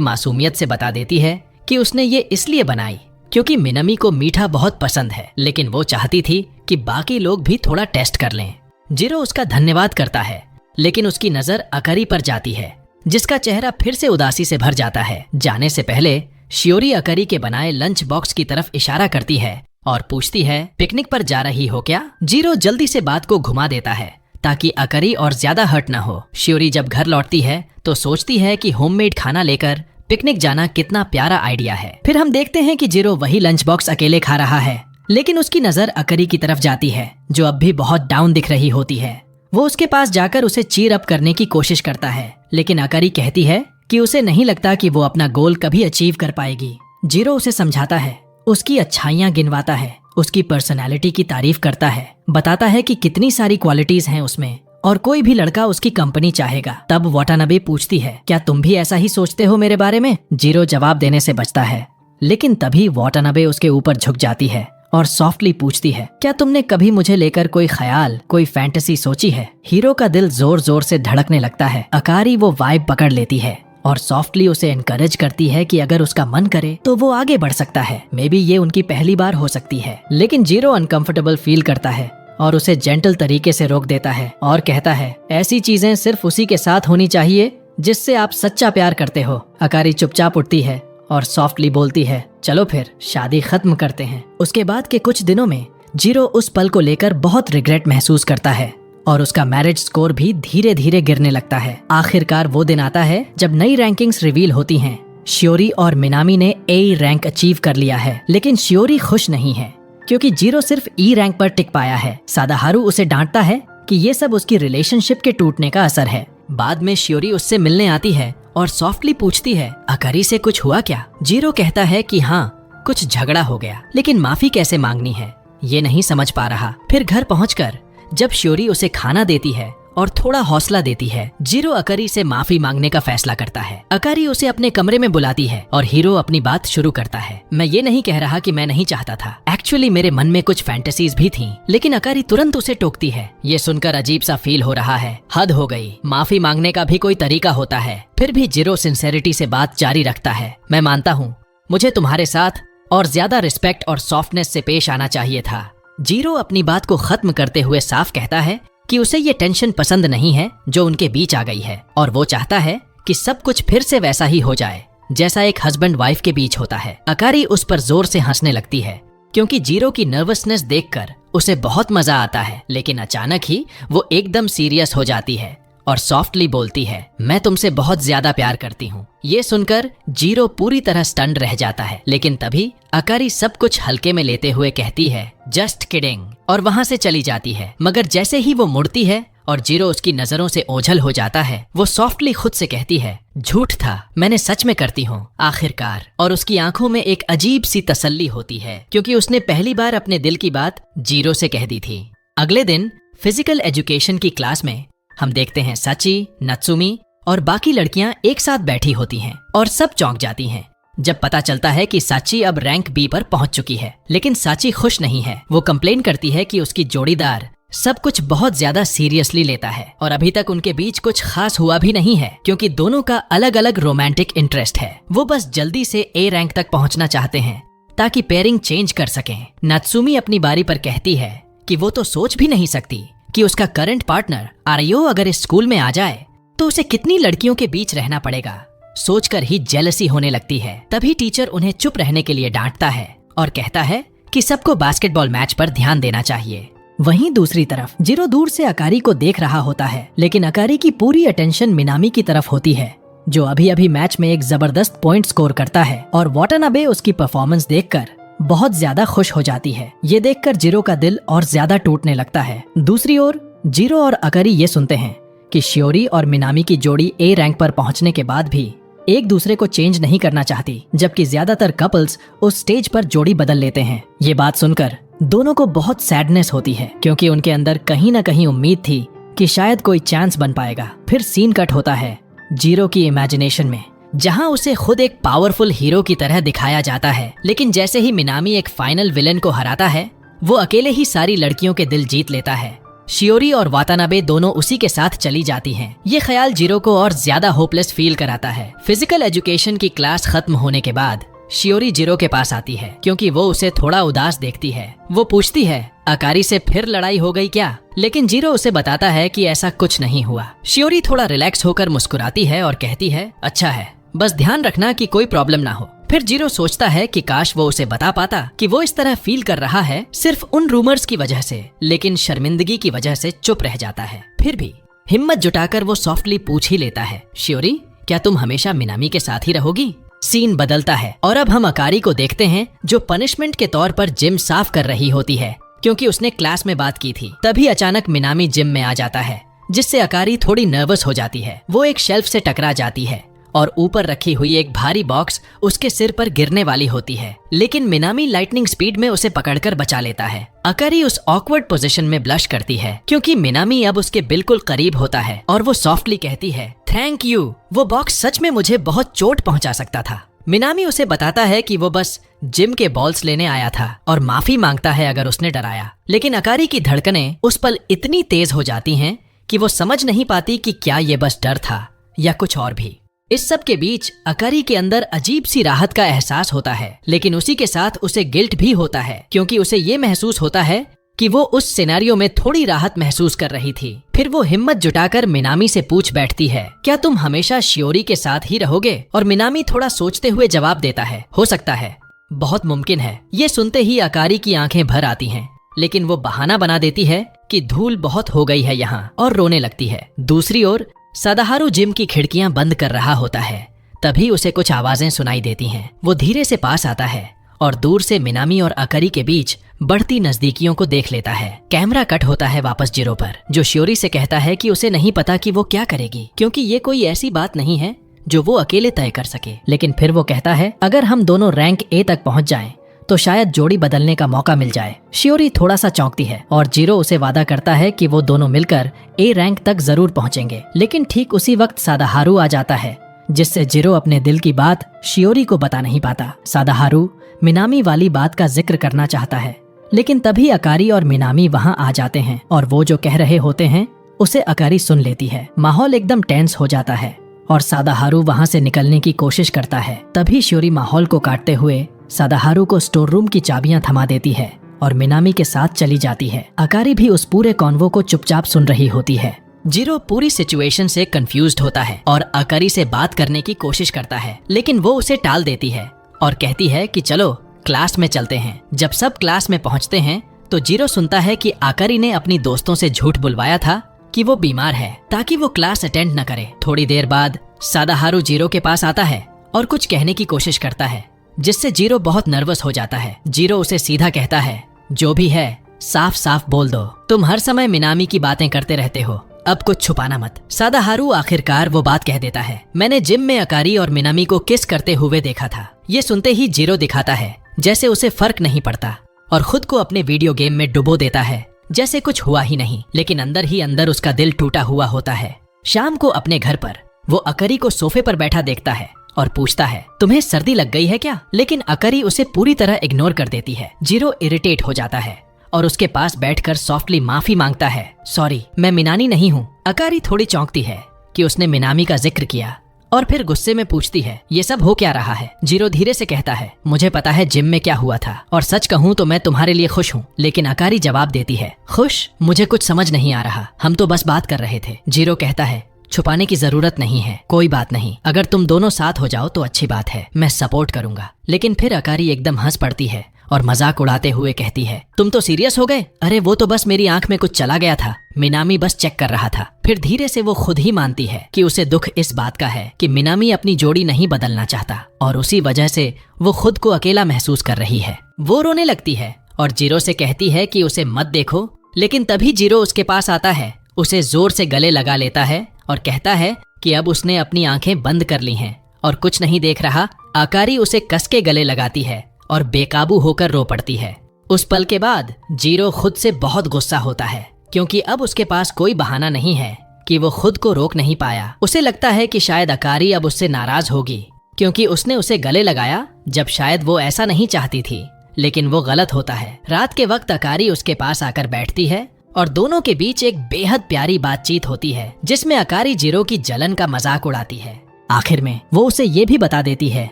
मासूमियत से बता देती है कि उसने ये इसलिए बनाई क्योंकि मिनामी को मीठा बहुत पसंद है, लेकिन वो चाहती थी कि बाकी लोग भी थोड़ा टेस्ट कर लें। जीरो उसका धन्यवाद करता है, लेकिन उसकी नजर अकारी पर जाती है जिसका चेहरा फिर से उदासी से भर जाता है। जाने से पहले शियोरी अकारी के बनाए लंच बॉक्स की तरफ इशारा करती है और पूछती है, पिकनिक पर जा रही हो क्या? जीरो जल्दी से बात को घुमा देता है ताकि अकारी और ज्यादा हर्ट ना हो। शियोरी जब घर लौटती है तो सोचती है कि होममेड खाना लेकर पिकनिक जाना कितना प्यारा आइडिया है। फिर हम देखते हैं कि जीरो वही लंच बॉक्स अकेले खा रहा है, लेकिन उसकी नजर अकारी की तरफ जाती है जो अब भी बहुत डाउन दिख रही होती है। वो उसके पास जाकर उसे चीयर अप करने की कोशिश करता है, लेकिन अकारी कहती है कि उसे नहीं लगता कि वो अपना गोल कभी अचीव कर पाएगी। जीरो उसे समझाता है, उसकी अच्छाइयाँ गिनवाता है, उसकी पर्सनैलिटी की तारीफ करता है, बताता है कि कितनी सारी क्वालिटीज हैं उसमें और कोई भी लड़का उसकी कंपनी चाहेगा। तब वाटानाबे पूछती है, क्या तुम भी ऐसा ही सोचते हो मेरे बारे में? जीरो जवाब देने से बचता है, लेकिन तभी वाटानाबे उसके ऊपर झुक जाती है और सॉफ्टली पूछती है, क्या तुमने कभी मुझे लेकर कोई ख्याल, कोई फैंटेसी सोची है? हीरो का दिल जोर जोर से धड़कने लगता है। अकारी वो वाइब पकड़ लेती है और सॉफ्टली उसे एनकरेज करती है कि अगर उसका मन करे तो वो आगे बढ़ सकता है। मे बी ये उनकी पहली बार हो सकती है, लेकिन जीरो अनकंफर्टेबल फील करता है और उसे जेंटल तरीके से रोक देता है और कहता है, ऐसी चीजें सिर्फ उसी के साथ होनी चाहिए जिससे आप सच्चा प्यार करते हो। अकारी चुपचाप उठती है और सॉफ्टली बोलती है, चलो फिर शादी खत्म करते हैं। उसके बाद के कुछ दिनों में जीरो उस पल को लेकर बहुत रिग्रेट महसूस करता है और उसका मैरिज स्कोर भी धीरे धीरे गिरने लगता है। आखिरकार वो दिन आता है जब नई रैंकिंग्स रिवील होती हैं। शियोरी और मिनामी ने ए रैंक अचीव कर लिया है, लेकिन शियोरी खुश नहीं है क्योंकि जीरो सिर्फ ई रैंक पर टिक पाया है। सादाहारू उसे डांटता है कि ये सब उसकी रिलेशनशिप के टूटने का असर है। बाद में शियोरी उससे मिलने आती है और सॉफ्टली पूछती है, अकारी से कुछ हुआ क्या? जीरो कहता है कि हाँ, कुछ झगड़ा हो गया, लेकिन माफी कैसे मांगनी है ये नहीं समझ पा रहा। फिर घर पहुंचकर जब शियोरी उसे खाना देती है और थोड़ा हौसला देती है, जीरो अकारी से माफी मांगने का फैसला करता है। अकारी उसे अपने कमरे में बुलाती है और हीरो अपनी बात शुरू करता है, मैं ये नहीं कह रहा कि मैं नहीं चाहता था, एक्चुअली मेरे मन में कुछ फैंटेसीज भी थीं, लेकिन अकारी तुरंत उसे टोकती है। ये सुनकर अजीब सा फील हो रहा है, हद हो गई, माफी मांगने का भी कोई तरीका होता है। फिर भी जीरो सिंसेरिटी से बात जारी रखता है, मैं मानता हूँ मुझे तुम्हारे साथ और ज्यादा रिस्पेक्ट और सॉफ्टनेस से पेश आना चाहिए था। जीरो अपनी बात को खत्म करते हुए साफ कहता है कि उसे ये टेंशन पसंद नहीं है जो उनके बीच आ गई है और वो चाहता है कि सब कुछ फिर से वैसा ही हो जाए जैसा एक हस्बैंड वाइफ के बीच होता है। अकारी उस पर जोर से हंसने लगती है क्योंकि जीरो की नर्वसनेस देखकर उसे बहुत मजा आता है, लेकिन अचानक ही वो एकदम सीरियस हो जाती है और सॉफ्टली बोलती है, मैं तुमसे बहुत ज्यादा प्यार करती हूँ। ये सुनकर जीरो पूरी तरह स्टन्ड रह जाता है, लेकिन तभी अकारी सब कुछ हल्के में लेते हुए कहती है, जस्ट किडिंग, और वहाँ से चली जाती है। मगर जैसे ही वो मुड़ती है और जीरो उसकी नजरों से ओझल हो जाता है, वो सॉफ्टली खुद से कहती है, झूठ था, मैंने सच में करती हूँ आखिरकार। और उसकी आंखों में एक अजीब सी तसल्ली होती है क्योंकि उसने पहली बार अपने दिल की बात जीरो से कह दी थी। अगले दिन फिजिकल एजुकेशन की क्लास में हम देखते हैं साची, नत्सुमी और बाकी लड़कियां एक साथ बैठी होती हैं और सब चौंक जाती हैं जब पता चलता है कि साची अब रैंक बी पर पहुंच चुकी है। लेकिन साची खुश नहीं है, वो कंप्लेन करती है कि उसकी जोड़ीदार सब कुछ बहुत ज्यादा सीरियसली लेता है और अभी तक उनके बीच कुछ खास हुआ भी नहीं है क्योंकि दोनों का अलग अलग रोमांटिक इंटरेस्ट है। वो बस जल्दी से ए रैंक तक पहुंचना चाहते हैं ताकि पेयरिंग चेंज कर सकें। नत्सुमी अपनी बारी पर कहती है कि वो तो सोच भी नहीं सकती कि उसका करंट पार्टनर आर्यो अगर इस स्कूल में आ जाए तो उसे कितनी लड़कियों के बीच रहना पड़ेगा। सोचकर ही जेलसी होने लगती है। तभी टीचर उन्हें चुप रहने के लिए डांटता है और कहता है कि सबको बास्केटबॉल मैच पर ध्यान देना चाहिए। वहीं दूसरी तरफ जीरो दूर से अकारी को देख रहा होता है, लेकिन अकारी की पूरी अटेंशन मिनामी की तरफ होती है जो अभी अभी मैच में एक जबरदस्त पॉइंट स्कोर करता है और वाटानाबे उसकी परफॉर्मेंस देखकर बहुत ज्यादा खुश हो जाती है। ये देखकर जीरो का दिल और ज्यादा टूटने लगता है। दूसरी ओर जीरो और अकारी ये सुनते हैं कि शियोरी और मिनामी की जोड़ी ए रैंक पर पहुंचने के बाद भी एक दूसरे को चेंज नहीं करना चाहती, जबकि ज्यादातर कपल्स उस स्टेज पर जोड़ी बदल लेते हैं। ये बात सुनकर दोनों को बहुत सैडनेस होती है क्योंकि उनके अंदर कहीं ना कहीं उम्मीद थी कि शायद कोई चांस बन पाएगा। फिर सीन कट होता है जीरो की इमेजिनेशन में, जहां उसे खुद एक पावरफुल हीरो की तरह दिखाया जाता है। लेकिन जैसे ही मिनामी एक फाइनल विलन को हराता है, वो अकेले ही सारी लड़कियों के दिल जीत लेता है। शियोरी और वातानाबे दोनों उसी के साथ चली जाती हैं। ये ख्याल जीरो को और ज्यादा होपलेस फील कराता है। फिजिकल एजुकेशन की क्लास खत्म होने के बाद शियोरी जीरो के पास आती है क्योंकि वो उसे थोड़ा उदास देखती है। वो पूछती है अकारी से फिर लड़ाई हो गई क्या, लेकिन जीरो उसे बताता है कि ऐसा कुछ नहीं हुआ। शियोरी थोड़ा रिलैक्स होकर मुस्कुराती है और कहती है अच्छा है, बस ध्यान रखना कि कोई प्रॉब्लम ना हो। फिर जीरो सोचता है कि काश वो उसे बता पाता कि वो इस तरह फील कर रहा है सिर्फ उन रूमर्स की वजह से, लेकिन शर्मिंदगी की वजह से चुप रह जाता है। फिर भी हिम्मत जुटाकर वो सॉफ्टली पूछ ही लेता है शियोरी, क्या तुम हमेशा मिनामी के साथ ही रहोगी? सीन बदलता है और अब हम अकारी को देखते हैं जो पनिशमेंट के तौर पर जिम साफ कर रही होती है क्योंकि उसने क्लास में बात की थी। तभी अचानक मिनामी जिम में आ जाता है जिससे अकारी थोड़ी नर्वस हो जाती है। वो एक शेल्फ से टकरा जाती है और ऊपर रखी हुई एक भारी बॉक्स उसके सिर पर गिरने वाली होती है, लेकिन मिनामी लाइटनिंग स्पीड में उसे पकड़कर बचा लेता है। अकारी उस ऑकवर्ड पोजीशन में ब्लश करती है क्योंकि मिनामी अब उसके बिल्कुल करीब होता है और वो सॉफ्टली कहती है थैंक यू, वो बॉक्स सच में मुझे बहुत चोट पहुंचा सकता था। मिनामी उसे बताता है कि वो बस जिम के बॉल्स लेने आया था और माफी मांगता है अगर उसने डराया, लेकिन अकारी की धड़कनें उस पल इतनी तेज हो जाती हैं कि वो समझ नहीं पाती कि क्या ये बस डर था या कुछ और भी। इस सब के बीच अकारी के अंदर अजीब सी राहत का एहसास होता है, लेकिन उसी के साथ उसे गिल्ट भी होता है क्योंकि उसे ये महसूस होता है कि वो उस सिनेरियो में थोड़ी राहत महसूस कर रही थी। फिर वो हिम्मत जुटाकर मिनामी से पूछ बैठती है क्या तुम हमेशा शियोरी के साथ ही रहोगे? और मिनामी थोड़ा सोचते हुए जवाब देता है हो सकता है, बहुत मुमकिन है। ये सुनते ही अकारी की आंखें भर आती हैं, लेकिन वो बहाना बना देती है कि धूल बहुत हो गई है यहाँ और रोने लगती है। दूसरी ओर सदाहारू जिम की खिड़कियां बंद कर रहा होता है। तभी उसे कुछ आवाजें सुनाई देती हैं। वो धीरे से पास आता है और दूर से मिनामी और अकारी के बीच बढ़ती नजदीकियों को देख लेता है। कैमरा कट होता है वापस जीरो पर, जो शियोरी से कहता है कि उसे नहीं पता कि वो क्या करेगी क्योंकि ये कोई ऐसी बात नहीं है जो वो अकेले तय कर सके। लेकिन फिर वो कहता है अगर हम दोनों रैंक ए तक पहुंच जाएं तो शायद जोड़ी बदलने का मौका मिल जाए। शियोरी थोड़ा सा चौंकती है और जीरो उसे वादा करता है कि वो दोनों मिलकर ए रैंक तक जरूर पहुंचेंगे। लेकिन ठीक उसी वक्त सादाहारू आ जाता है जिससे जीरो अपने दिल की बात शियोरी को बता नहीं पाता। सादाहारू मिनामी वाली बात का जिक्र करना चाहता है, लेकिन तभी अकारी और मिनामी वहाँ आ जाते हैं और वो जो कह रहे होते हैं उसे अकारी सुन लेती है। माहौल एकदम टेंस हो जाता है और सादाहारू वहाँ से निकलने की कोशिश करता है। तभी शियोरी माहौल को काटते हुए सादाहारू को स्टोर रूम की चाबियां थमा देती है और मिनामी के साथ चली जाती है। अकारी भी उस पूरे कॉन्वो को चुपचाप सुन रही होती है। जीरो पूरी सिचुएशन से कंफ्यूज्ड होता है और अकारी से बात करने की कोशिश करता है, लेकिन वो उसे टाल देती है और कहती है कि चलो क्लास में चलते हैं। जब सब क्लास में पहुंचते हैं तो जीरो सुनता है कि अकारी ने अपनी दोस्तों से झूठ बुलवाया था कि वो बीमार है ताकि वो क्लास अटेंड न करे। थोड़ी देर बाद सादाहारू जीरो के पास आता है और कुछ कहने की कोशिश करता है जिससे जीरो बहुत नर्वस हो जाता है। जीरो उसे सीधा कहता है जो भी है साफ साफ बोल दो, तुम हर समय मिनामी की बातें करते रहते हो, अब कुछ छुपाना मत। सादाहारू आखिरकार वो बात कह देता है मैंने जिम में अकारी और मिनामी को किस करते हुए देखा था। ये सुनते ही जीरो दिखाता है जैसे उसे फर्क नहीं पड़ता और खुद को अपने वीडियो गेम में डुबो देता है जैसे कुछ हुआ ही नहीं, लेकिन अंदर ही अंदर उसका दिल टूटा हुआ होता है। शाम को अपने घर पर वो अकारी को सोफे पर बैठा देखता है और पूछता है तुम्हें सर्दी लग गई है क्या? लेकिन अकारी उसे पूरी तरह इग्नोर कर देती है। जीरो इरिटेट हो जाता है और उसके पास बैठकर सॉफ्टली माफी मांगता है सॉरी मैं मिनानी नहीं हूँ। अकारी थोड़ी चौंकती है कि उसने मिनामी का जिक्र किया और फिर गुस्से में पूछती है ये सब हो क्या रहा है? जीरो धीरे से कहता है मुझे पता है जिम में क्या हुआ था और सच कहूँ तो मैं तुम्हारे लिए खुश हूँ। लेकिन अकारी जवाब देती है खुश? मुझे कुछ समझ नहीं आ रहा, हम तो बस बात कर रहे थे। जीरो कहता है छुपाने की जरूरत नहीं है, कोई बात नहीं, अगर तुम दोनों साथ हो जाओ तो अच्छी बात है, मैं सपोर्ट करूंगा। लेकिन फिर अकारी एकदम हंस पड़ती है और मजाक उड़ाते हुए कहती है तुम तो सीरियस हो गए? अरे वो तो बस मेरी आंख में कुछ चला गया था, मिनामी बस चेक कर रहा था। फिर धीरे से वो खुद ही मानती है कि उसे दुख इस बात का है कि मिनामी अपनी जोड़ी नहीं बदलना चाहता और उसी वजह से वो खुद को अकेला महसूस कर रही है। वो रोने लगती है और जीरो से कहती है कि उसे मत देखो, लेकिन तभी जीरो उसके पास आता है, उसे जोर से गले लगा लेता है और कहता है कि अब उसने अपनी आंखें बंद कर ली हैं और कुछ नहीं देख रहा। अकारी उसे कस के गले लगाती है और बेकाबू होकर रो पड़ती है। उस पल के बाद जीरो खुद से बहुत गुस्सा होता है। क्योंकि अब उसके पास कोई बहाना नहीं है कि वो खुद को रोक नहीं पाया। उसे लगता है कि शायद अकारी अब उससे नाराज होगी क्योंकि उसने उसे गले लगाया जब शायद वो ऐसा नहीं चाहती थी, लेकिन वो गलत होता है। रात के वक्त अकारी उसके पास आकर बैठती है और दोनों के बीच एक बेहद प्यारी बातचीत होती है जिसमें अकारी जीरो की जलन का मजाक उड़ाती है। आखिर में वो उसे ये भी बता देती है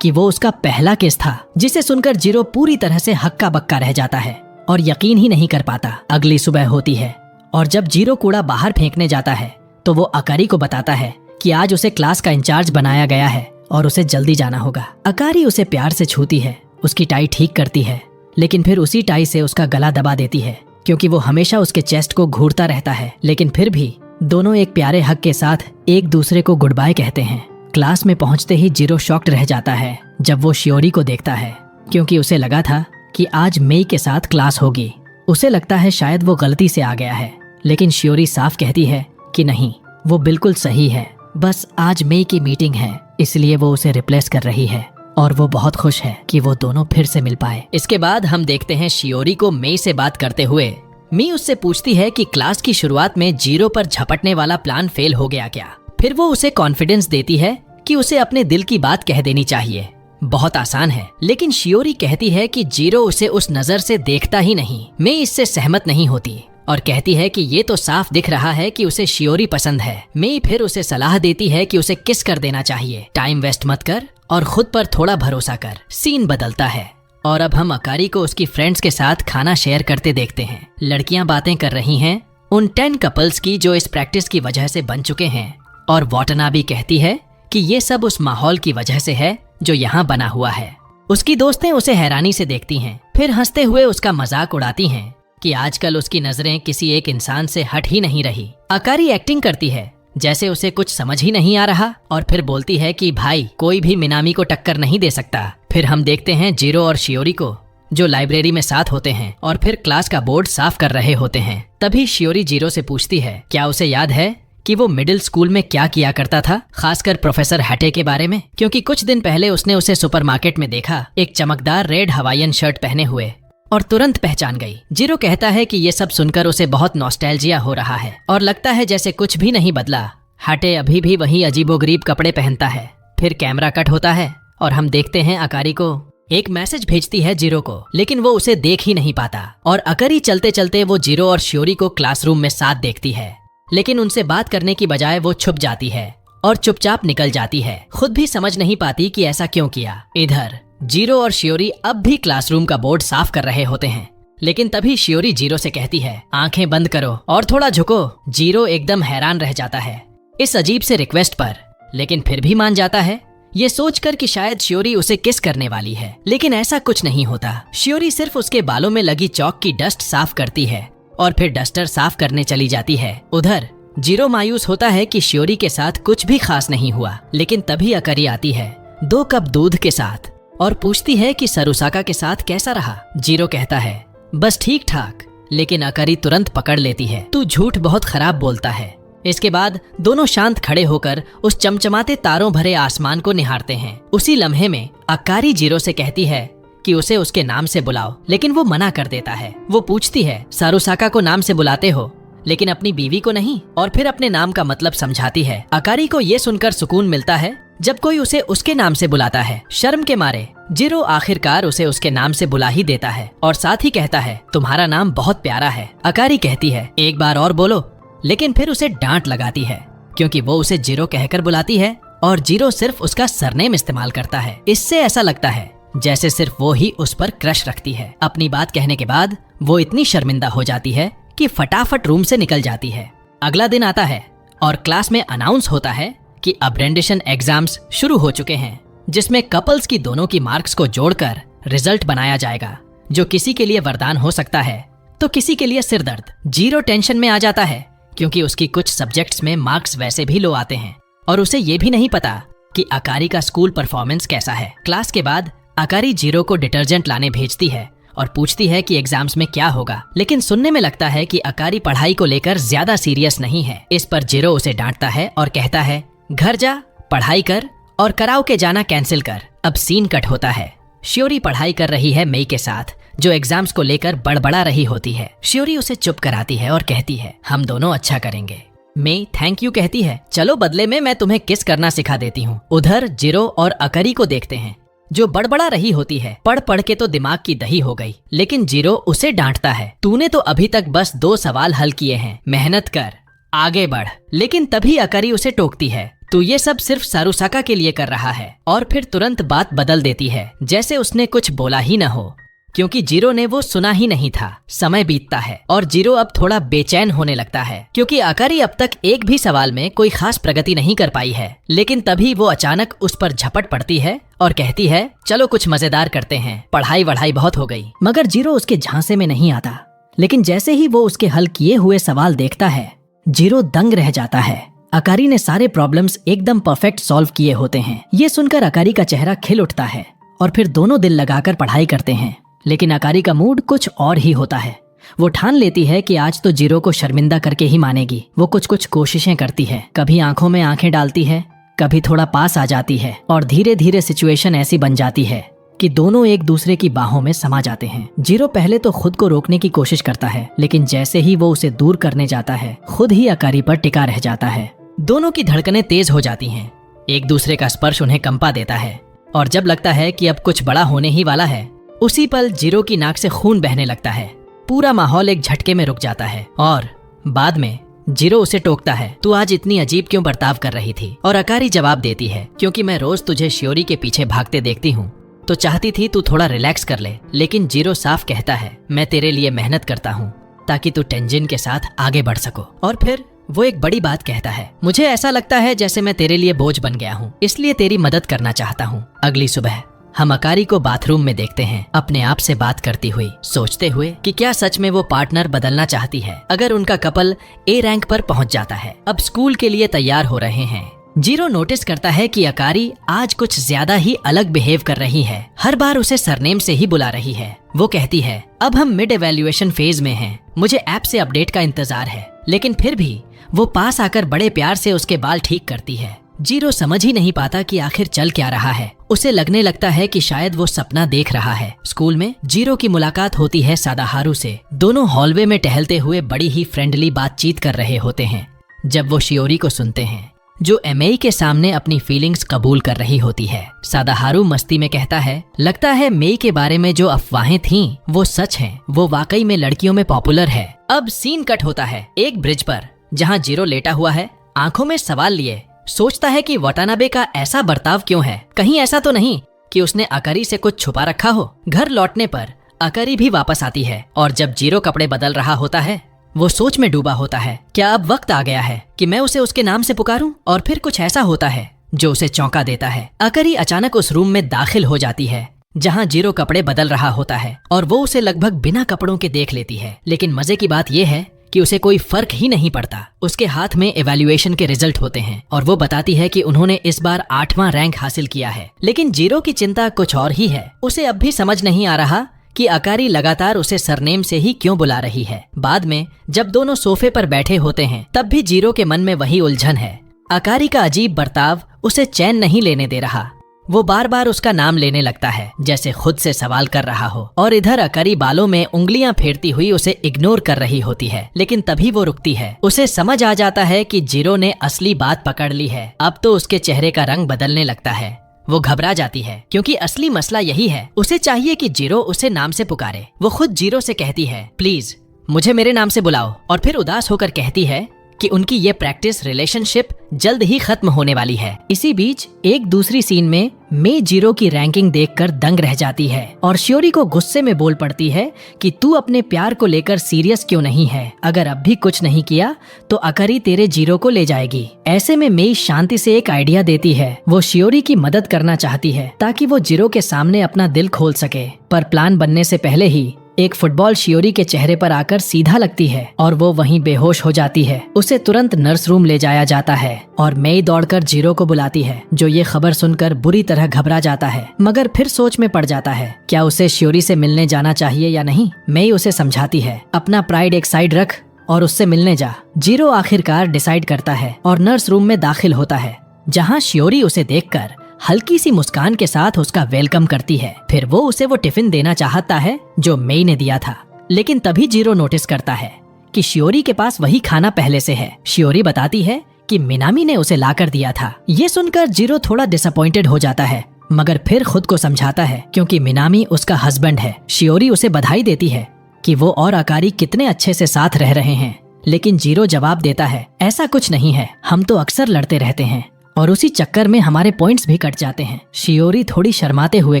कि वो उसका पहला केस था, जिसे सुनकर जीरो पूरी तरह से हक्का बक्का रह जाता है और यकीन ही नहीं कर पाता। अगली सुबह होती है और जब जीरो कूड़ा बाहर फेंकने जाता है तो वो अकारी को बताता है कि आज उसे क्लास का इंचार्ज बनाया गया है और उसे जल्दी जाना होगा। अकारी उसे प्यार से छूती है, उसकी टाई ठीक करती है, लेकिन फिर उसी टाई से उसका गला दबा देती है क्योंकि वो हमेशा उसके चेस्ट को घूरता रहता है। लेकिन फिर भी दोनों एक प्यारे हक के साथ एक दूसरे को गुड बाय कहते हैं। क्लास में पहुंचते ही जीरो शॉक्ड रह जाता है जब वो शियोरी को देखता है क्योंकि उसे लगा था कि आज मेई के साथ क्लास होगी। उसे लगता है शायद वो गलती से आ गया है, लेकिन शियोरी साफ कहती है कि नहीं, वो बिल्कुल सही है, बस आज मेई की मीटिंग है इसलिए वो उसे रिप्लेस कर रही है और वो बहुत खुश है कि वो दोनों फिर से मिल पाए। इसके बाद हम देखते हैं शियोरी को मेई से बात करते हुए। मी उससे पूछती है कि क्लास की शुरुआत में जीरो पर झपटने वाला प्लान फेल हो गया क्या। फिर वो उसे कॉन्फिडेंस देती है कि उसे अपने दिल की बात कह देनी चाहिए, बहुत आसान है। लेकिन शियोरी कहती है कि जीरो उसे उस नजर से देखता ही नहीं। मैं इससे सहमत नहीं होती और कहती है कि ये तो साफ दिख रहा है कि उसे शियोरी पसंद है। मैं फिर उसे सलाह देती है कि उसे किस कर देना चाहिए, टाइम वेस्ट मत कर और खुद पर थोड़ा भरोसा कर। सीन बदलता है और अब हम अकारी को उसकी फ्रेंड्स के साथ खाना शेयर करते देखते हैं। लड़कियां बातें कर रही हैं उन 10 कपल्स की जो इस प्रैक्टिस की वजह से बन चुके हैं और वाटनाबे कहती है कि ये सब उस माहौल की वजह से है जो यहाँ बना हुआ है। उसकी दोस्तें उसे हैरानी से देखती हैं, फिर हंसते हुए उसका मजाक उड़ाती हैं कि आजकल उसकी नजरें किसी एक इंसान से हट ही नहीं रही। अकारी एक्टिंग करती है जैसे उसे कुछ समझ ही नहीं आ रहा और फिर बोलती है कि भाई, कोई भी मिनामी को टक्कर नहीं दे सकता। फिर हम देखते हैं जीरो और शियोरी को जो लाइब्रेरी में साथ होते हैं और फिर क्लास का बोर्ड साफ कर रहे होते हैं। तभी शियोरी जीरो से पूछती है क्या उसे याद है कि वो मिडिल स्कूल में क्या किया करता था, खासकर प्रोफेसर हैटे के बारे में, क्योंकि कुछ दिन पहले उसने उसे सुपरमार्केट में देखा एक चमकदार रेड हवाईयन शर्ट पहने हुए और तुरंत पहचान गई। जीरो कहता है कि ये सब सुनकर उसे बहुत नॉस्टैल्जिया हो रहा है और लगता है जैसे कुछ भी नहीं बदला, हैटे अभी भी वही अजीबोगरीब कपड़े पहनता है। फिर कैमरा कट होता है और हम देखते हैं अकारी को एक मैसेज भेजती है जीरो को, लेकिन वो उसे देख ही नहीं पाता और अकारी चलते चलते वो जीरो और शियोरी को क्लासरूम में साथ देखती है, लेकिन उनसे बात करने की बजाय वो छुप जाती है और चुपचाप निकल जाती है, खुद भी समझ नहीं पाती कि ऐसा क्यों किया। इधर जीरो और शियोरी अब भी क्लासरूम का बोर्ड साफ कर रहे होते हैं, लेकिन तभी शियोरी जीरो से कहती है आंखें बंद करो और थोड़ा झुको। जीरो एकदम हैरान रह जाता है इस अजीब से रिक्वेस्ट पर, लेकिन फिर भी मान जाता है, ये सोचकर कि शायद शियोरी उसे किस करने वाली है। लेकिन ऐसा कुछ नहीं होता। शियोरी सिर्फ उसके बालों में लगी चौक की डस्ट साफ करती है और फिर डस्टर साफ करने चली जाती है। उधर जीरो मायूस होता है कि शियोरी के साथ कुछ भी खास नहीं हुआ, लेकिन तभी अकारी आती है 2 कप दूध के साथ और पूछती है कि सरुसाका के साथ कैसा रहा। जीरो कहता है बस ठीक ठाक, लेकिन अकारी तुरंत पकड़ लेती है, तू झूठ बहुत खराब बोलता है। इसके बाद दोनों शांत खड़े होकर उस चमचमाते तारों भरे आसमान को निहारते हैं। उसी लम्हे में अकारी जीरो से कहती है कि उसे उसके नाम से बुलाओ, लेकिन वो मना कर देता है। वो पूछती है सारुसाका को नाम से बुलाते हो लेकिन अपनी बीवी को नहीं, और फिर अपने नाम का मतलब समझाती है। अकारी को ये सुनकर सुकून मिलता है जब कोई उसे उसके नाम से बुलाता है। शर्म के मारे जीरो आखिरकार उसे उसके नाम से बुला ही देता है और साथ ही कहता है तुम्हारा नाम बहुत प्यारा है। अकारी कहती है एक बार और बोलो, लेकिन फिर उसे डांट लगाती है क्योंकि वो उसे जीरो कहकर बुलाती है और जीरो सिर्फ उसका सरनेम इस्तेमाल करता है। इससे ऐसा लगता है जैसे सिर्फ वो ही उस पर क्रश रखती है। अपनी बात कहने के बाद वो इतनी शर्मिंदा हो जाती है कि फटाफट रूम से निकल जाती है। अगला दिन आता है और क्लास में अनाउंस होता है कि अब रेंडिशन एग्जाम्स शुरू हो चुके हैं, जिसमें कपल्स की दोनों की मार्क्स को जोड़कर रिजल्ट बनाया जाएगा, जो किसी के लिए वरदान हो सकता है तो किसी के लिए सिरदर्द। जीरो टेंशन में आ जाता है क्योंकि उसकी कुछ सब्जेक्ट्स में मार्क्स वैसे भी लो आते हैं और उसे ये भी नहीं पता कि अकारी का स्कूल परफॉर्मेंस कैसा है। क्लास के बाद अकारी जीरो को डिटर्जेंट लाने भेजती है और पूछती है कि एग्जाम्स में क्या होगा, लेकिन सुनने में लगता है कि अकारी पढ़ाई को लेकर ज्यादा सीरियस नहीं है। इस पर जीरो उसे डांटता है और कहता है घर जा, पढ़ाई कर और कराओके जाना कैंसिल कर। अब सीन कट होता है। शियोरी पढ़ाई कर रही है मेई के साथ, जो एग्जाम्स को लेकर बड़बड़ा रही होती है। शियोरी उसे चुप कराती है और कहती है, हम दोनों अच्छा करेंगे। मेई थैंक यू कहती है, चलो बदले में मैं तुम्हें किस करना सिखा देती हूँ। उधर जिरो और अकरी को देखते हैं जो बड़बड़ा रही होती है। पढ़ पढ़ के तो दिमाग की दही हो गई, लेकिन जिरो उसे डांटता है, तूने तो अभी तक बस 2 सवाल हल किए हैं, मेहनत कर, आगे बढ़। लेकिन तभी अकरी उसे टोकती है, तू ये सब सिर्फ सारुसाका के लिए कर रहा है। और फिर तुरंत बात बदल देती है, जैसे उसने कुछ बोला ही न हो, क्योंकि जिरो ने वो सुना ही नहीं था। समय बीतता है और जिरो अब थोड़ा बेचैन होने लगता है, क्योंकि अकरी अब तक एक भी सवाल में कोई खास प्रगति नहीं कर पाई है। लेकिन तभी वो अचानक उस पर झपट पड़ती है और कहती है, चलो कुछ मजेदार करते हैं, पढ़ाई वढ़ाई बहुत हो गई। मगर जिरो उसके झांसे में नहीं आता। लेकिन जैसे ही वो उसके हल किए हुए सवाल देखता है, जिरो दंग रह जाता है। अकारी ने सारे प्रॉब्लम्स एकदम परफेक्ट सॉल्व किए होते हैं। ये सुनकर अकारी का चेहरा खिल उठता है और फिर दोनों दिल लगाकर पढ़ाई करते हैं। लेकिन अकारी का मूड कुछ और ही होता है। वो ठान लेती है कि आज तो जिरो को शर्मिंदा करके ही मानेगी। वो कुछ कुछ कोशिशें करती है, कभी आंखों में आंखें डालती है, कभी थोड़ा पास आ जाती है और धीरे धीरे सिचुएशन ऐसी बन जाती है कि दोनों एक दूसरे की बाहों में समा जाते हैं। जिरो पहले तो खुद को रोकने की कोशिश करता है, लेकिन जैसे ही वो उसे दूर करने जाता है, खुद ही अकारी पर टिका रह जाता है। दोनों की धड़कनें तेज हो जाती हैं, एक दूसरे का स्पर्श उन्हें कंपा देता है और जब लगता है कि अब कुछ बड़ा होने ही वाला है, उसी पल जिरो की नाक से खून बहने लगता है। पूरा माहौल एक झटके में रुक जाता है और बाद में जिरो उसे टोकता है, तू आज इतनी अजीब क्यों बर्ताव कर रही थी? और अकारी जवाब देती है, क्योंकि मैं रोज तुझे शियोरी के पीछे भागते देखती हूँ तो चाहती थी तू थोड़ा रिलैक्स कर ले। लेकिन जिरो साफ कहता है, मैं तेरे लिए मेहनत करता हूँ ताकि तू टेंजिन के साथ आगे बढ़ सको। और फिर वो एक बड़ी बात कहता है, मुझे ऐसा लगता है जैसे मैं तेरे लिए बोझ बन गया हूँ, इसलिए तेरी मदद करना चाहता हूँ। अगली सुबह हम अकारी को बाथरूम में देखते हैं, अपने आप से बात करती हुई, सोचते हुए कि क्या सच में वो पार्टनर बदलना चाहती है अगर उनका कपल ए रैंक पर पहुंच जाता है। अब स्कूल के लिए तैयार हो रहे हैं। जिरो नोटिस करता है कि अकारी आज कुछ ज्यादा ही अलग बिहेव कर रही है। हर बार उसे सरनेम से ही बुला रही है। वो कहती है, अब हम मिड एवेल्युएशन फेज में हैं, मुझे ऐप से अपडेट का इंतजार है। लेकिन फिर भी वो पास आकर बड़े प्यार से उसके बाल ठीक करती है। जिरो समझ ही नहीं पाता कि आखिर चल क्या रहा है। उसे लगने लगता है कि शायद वो सपना देख रहा है। स्कूल में जिरो की मुलाकात होती है सादाहारू से। दोनों हॉलवे में टहलते हुए बड़ी ही फ्रेंडली बातचीत कर रहे होते हैं जब वो शियोरी को सुनते हैं, जो एमेई के सामने अपनी फीलिंग्स कबूल कर रही होती है। सादाहारू मस्ती में कहता है, लगता है मेई के बारे में जो अफवाहें थीं वो सच हैं, वो वाकई में लड़कियों में पॉपुलर है। अब सीन कट होता है एक ब्रिज पर, जहाँ जिरो लेटा हुआ है, आंखों में सवाल लिए सोचता है कि वटानाबे का ऐसा बर्ताव क्यों है? कहीं ऐसा तो नहीं कि उसने अकारी से कुछ छुपा रखा हो? घर लौटने पर अकारी भी वापस आती है और जब जिरो कपड़े बदल रहा होता है, वो सोच में डूबा होता है, क्या अब वक्त आ गया है कि मैं उसे उसके नाम से पुकारूं? और फिर कुछ ऐसा होता है जो उसे चौंका देता है। अकारी अचानक उस रूम में दाखिल हो जाती है जहाँ जिरो कपड़े बदल रहा होता है और वो उसे लगभग बिना कपड़ों के देख लेती है। लेकिन मजे की बात यह है कि उसे कोई फर्क ही नहीं पड़ता। उसके हाथ में इवैल्यूएशन के रिजल्ट होते हैं और वो बताती है कि उन्होंने इस बार 8वां रैंक हासिल किया है। लेकिन जिरो की चिंता कुछ और ही है। उसे अब भी समझ नहीं आ रहा कि अकारी लगातार उसे सरनेम से ही क्यों बुला रही है। बाद में जब दोनों सोफे पर बैठे होते हैं, तब भी जिरो के मन में वही उलझन है। अकारी का अजीब बर्ताव उसे चैन नहीं लेने दे रहा। वो बार बार उसका नाम लेने लगता है जैसे खुद से सवाल कर रहा हो और इधर अकारी बालों में उंगलियां फेरती हुई उसे इग्नोर कर रही होती है। लेकिन तभी वो रुकती है। उसे समझ आ जाता है कि जिरो ने असली बात पकड़ ली है। अब तो उसके चेहरे का रंग बदलने लगता है। वो घबरा जाती है क्योंकि असली मसला यही है। उसे चाहिए कि जिरो उसे नाम से पुकारे। वो खुद जिरो से कहती है, प्लीज मुझे मेरे नाम से बुलाओ, और फिर उदास होकर कहती है कि उनकी ये प्रैक्टिस रिलेशनशिप जल्द ही खत्म होने वाली है। इसी बीच एक दूसरी सीन में मेई जिरो की रैंकिंग देखकर दंग रह जाती है और शियोरी को गुस्से में बोल पड़ती है कि तू अपने प्यार को लेकर सीरियस क्यों नहीं है? अगर अब भी कुछ नहीं किया तो अकारी तेरे जिरो को ले जाएगी। ऐसे में मेई शांति से एक आइडिया देती है। वो शियोरी की मदद करना चाहती है ताकि वो जिरो के सामने अपना दिल खोल सके, पर प्लान बनने से पहले ही एक फुटबॉल शियोरी के चेहरे पर आकर सीधा लगती है और वो वहीं बेहोश हो जाती है। उसे तुरंत नर्स रूम ले जाया जाता है और मेई दौड़कर जिरो को बुलाती है, जो ये खबर सुनकर बुरी तरह घबरा जाता है, मगर फिर सोच में पड़ जाता है क्या उसे शियोरी से मिलने जाना चाहिए या नहीं। मेई उसे समझाती है, अपना प्राइड एक साइड रख और उससे मिलने जा। जिरो आखिरकार डिसाइड करता है और नर्स रूम में दाखिल होता है, जहाँ शियोरी उसे देखकर हल्की सी मुस्कान के साथ उसका वेलकम करती है। फिर वो उसे वो टिफिन देना चाहता है जो मेई ने दिया था, लेकिन तभी जीरो नोटिस करता है कि शियोरी के पास वही खाना पहले से है। शियोरी बताती है कि मिनामी ने उसे लाकर दिया था। ये सुनकर जीरो थोड़ा डिसअपॉइंटेड हो जाता है, मगर फिर खुद को समझाता है क्योंकि मिनामी उसका हस्बैंड है। शियोरी उसे बधाई देती है कि वो और अकारी कितने अच्छे से साथ रह रहे हैं, लेकिन जीरो जवाब देता है, ऐसा कुछ नहीं है, हम तो अक्सर लड़ते रहते हैं और उसी चक्कर में हमारे पॉइंट्स भी कट जाते हैं। शियोरी थोड़ी शर्माते हुए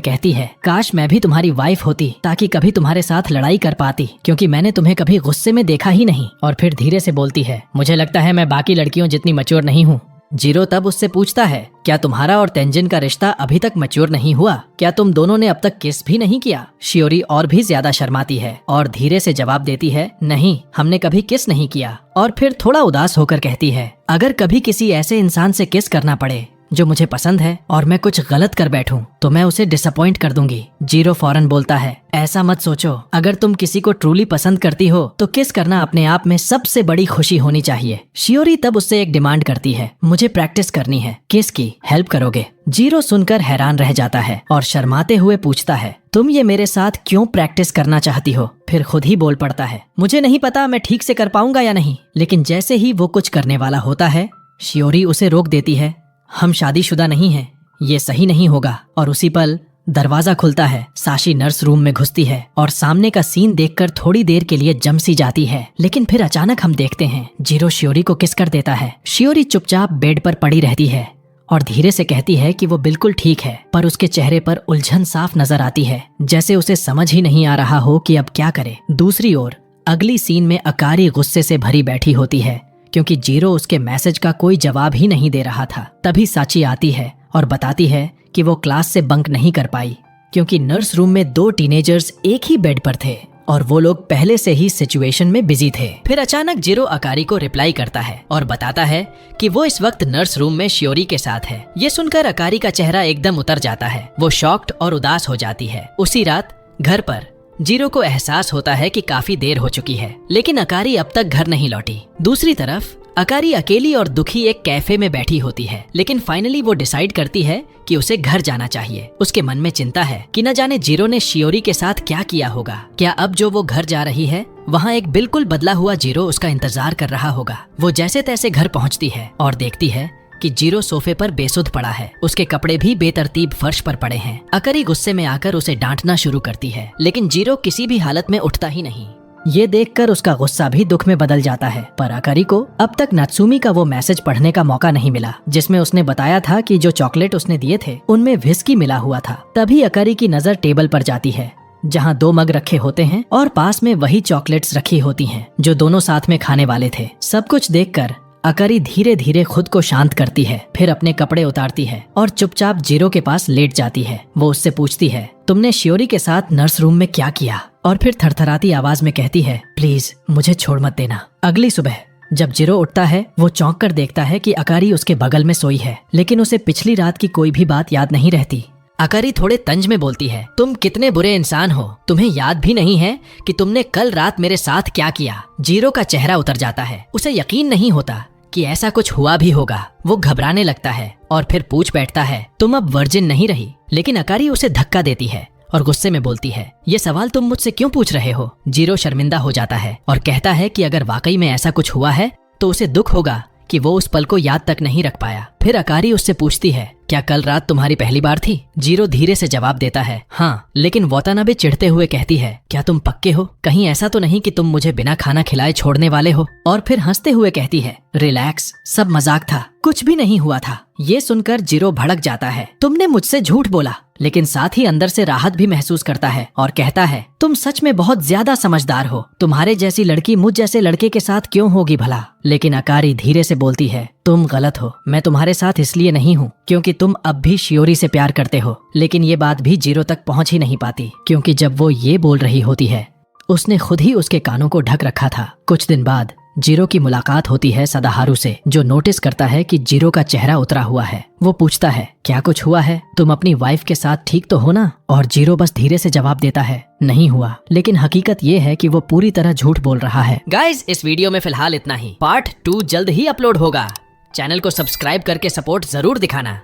कहती है, काश मैं भी तुम्हारी वाइफ होती ताकि कभी तुम्हारे साथ लड़ाई कर पाती, क्योंकि मैंने तुम्हें कभी गुस्से में देखा ही नहीं। और फिर धीरे से बोलती है, मुझे लगता है मैं बाकी लड़कियों जितनी मैच्योर नहीं हूँ। जीरो तब उससे पूछता है, क्या तुम्हारा और तेंजिन का रिश्ता अभी तक मैच्योर नहीं हुआ? क्या तुम दोनों ने अब तक किस भी नहीं किया? शियोरी और भी ज्यादा शर्माती है और धीरे से जवाब देती है, नहीं, हमने कभी किस नहीं किया। और फिर थोड़ा उदास होकर कहती है, अगर कभी किसी ऐसे इंसान से किस करना पड़े जो मुझे पसंद है और मैं कुछ गलत कर बैठूं, तो मैं उसे डिसअपॉइंट कर दूंगी। जीरो फौरन बोलता है, ऐसा मत सोचो, अगर तुम किसी को ट्रूली पसंद करती हो तो किस करना अपने आप में सबसे बड़ी खुशी होनी चाहिए। शियोरी तब उससे एक डिमांड करती है, मुझे प्रैक्टिस करनी है, किस की, हेल्प करोगे? जीरो सुनकर हैरान रह जाता है और शर्माते हुए पूछता है, तुम ये मेरे साथ क्यों प्रैक्टिस करना चाहती हो? फिर खुद ही बोल पड़ता है, मुझे नहीं पता मैं ठीक से कर पाऊंगा या नहीं। लेकिन जैसे ही वो कुछ करने वाला होता है, शियोरी उसे रोक देती है, हम शादीशुदा नहीं हैं, ये सही नहीं होगा। और उसी पल दरवाजा खुलता है, साशी नर्स रूम में घुसती है और सामने का सीन देखकर थोड़ी देर के लिए जम सी जाती है। लेकिन फिर अचानक हम देखते हैं जीरो शियोरी को किस कर देता है। शियोरी चुपचाप बेड पर पड़ी रहती है और धीरे से कहती है कि वो बिल्कुल ठीक है, पर उसके चेहरे पर उलझन साफ नजर आती है, जैसे उसे समझ ही नहीं आ रहा हो कि अब क्या करे। दूसरी ओर अगली सीन में अकारी गुस्से से भरी बैठी होती है क्योंकि जीरो उसके मैसेज का कोई जवाब ही नहीं दे रहा था। तभी साची आती है और बताती है कि वो क्लास से बंक नहीं कर पाई क्योंकि नर्स रूम में 2 टीनेजर्स एक ही बेड पर थे और वो लोग पहले से ही सिचुएशन में बिजी थे। फिर अचानक जीरो अकारी को रिप्लाई करता है और बताता है कि वो इस वक्त नर्स रूम में शियोरी के साथ है। ये सुनकर अकारी का चेहरा एकदम उतर जाता है, वो शॉक्ड और उदास हो जाती है। उसी रात घर पर जीरो को एहसास होता है कि काफी देर हो चुकी है, लेकिन अकारी अब तक घर नहीं लौटी। दूसरी तरफ अकारी अकेली और दुखी एक कैफे में बैठी होती है, लेकिन फाइनली वो डिसाइड करती है कि उसे घर जाना चाहिए। उसके मन में चिंता है कि न जाने जीरो ने शियोरी के साथ क्या किया होगा। क्या अब जो वो घर जा रही है वहाँ एक बिल्कुल बदला हुआ जीरो उसका इंतजार कर रहा होगा। वो जैसे तैसे घर पहुँचती है और देखती है कि जीरो सोफे पर बेसुध पड़ा है, उसके कपड़े भी बेतरतीब फर्श पर पड़े हैं। अकारी गुस्से में आकर उसे डांटना शुरू करती है, लेकिन जीरो किसी भी हालत में उठता ही नहीं। ये देखकर उसका गुस्सा भी दुख में बदल जाता है। पर अकारी को अब तक नात्सुमी का वो मैसेज पढ़ने का मौका नहीं मिला जिसमें उसने बताया था कि जो चॉकलेट उसने दिए थे उनमें व्हिस्की मिला हुआ था। तभी अकारी की नजर टेबल पर जाती है जहाँ 2 मग रखे होते हैं और पास में वही चॉकलेट्स रखी होती हैं जो दोनों साथ में खाने वाले थे। सब कुछ देखकर अकारी धीरे धीरे खुद को शांत करती है, फिर अपने कपड़े उतारती है और चुपचाप जीरो के पास लेट जाती है। वो उससे पूछती है, तुमने शियोरी के साथ नर्स रूम में क्या किया? और फिर थरथराती आवाज में कहती है, प्लीज मुझे छोड़ मत देना। अगली सुबह जब जीरो उठता है वो चौंक कर देखता है कि अकारी उसके बगल में सोई है, लेकिन उसे पिछली रात की कोई भी बात याद नहीं रहती। अकारी थोड़े तंज में बोलती है, तुम कितने बुरे इंसान हो, तुम्हें याद भी नहीं है कि तुमने कल रात मेरे साथ क्या किया। जीरो का चेहरा उतर जाता है, उसे यकीन नहीं होता कि ऐसा कुछ हुआ भी होगा। वो घबराने लगता है और फिर पूछ बैठता है, तुम अब वर्जिन नहीं रही? लेकिन अकारी उसे धक्का देती है और गुस्से में बोलती है, ये सवाल तुम मुझसे क्यों पूछ रहे हो? जीरो शर्मिंदा हो जाता है और कहता है कि अगर वाकई में ऐसा कुछ हुआ है तो उसे दुख होगा कि वो उस पल को याद तक नहीं रख पाया। फिर अकारी उससे पूछती है, क्या कल रात तुम्हारी पहली बार थी? जीरो धीरे से जवाब देता है, हाँ। लेकिन वातानाबे चिढ़ते हुए कहती है, क्या तुम पक्के हो? कहीं ऐसा तो नहीं कि तुम मुझे बिना खाना खिलाए छोड़ने वाले हो? और फिर हंसते हुए कहती है, रिलैक्स, सब मजाक था, कुछ भी नहीं हुआ था। ये सुनकर जीरो भड़क जाता है, तुमने मुझसे झूठ बोला। लेकिन साथ ही अंदर से राहत भी महसूस करता है और कहता है, तुम सच में बहुत ज्यादा समझदार हो, तुम्हारे जैसी लड़की मुझ जैसे लड़के के साथ क्यों होगी भला? लेकिन अकारी धीरे से बोलती है, तुम गलत हो, मैं तुम्हारे साथ इसलिए नहीं हूँ क्योंकि तुम अब भी शियोरी से प्यार करते हो। लेकिन ये बात भी जीरो तक पहुँच ही नहीं पाती क्योंकि जब वो ये बोल रही होती है उसने खुद ही उसके कानों को ढक रखा था। कुछ दिन बाद जीरो की मुलाकात होती है सदाहारू से, जो नोटिस करता है कि जीरो का चेहरा उतरा हुआ है। वो पूछता है, क्या कुछ हुआ है? तुम अपनी वाइफ के साथ ठीक तो हो ना? और जीरो बस धीरे से जवाब देता है, नहीं हुआ। लेकिन हकीकत ये है कि वो पूरी तरह झूठ बोल रहा है। गाइस, इस वीडियो में फिलहाल इतना ही। पार्ट 2 जल्द ही अपलोड होगा। चैनल को सब्सक्राइब करके सपोर्ट जरूर दिखाना।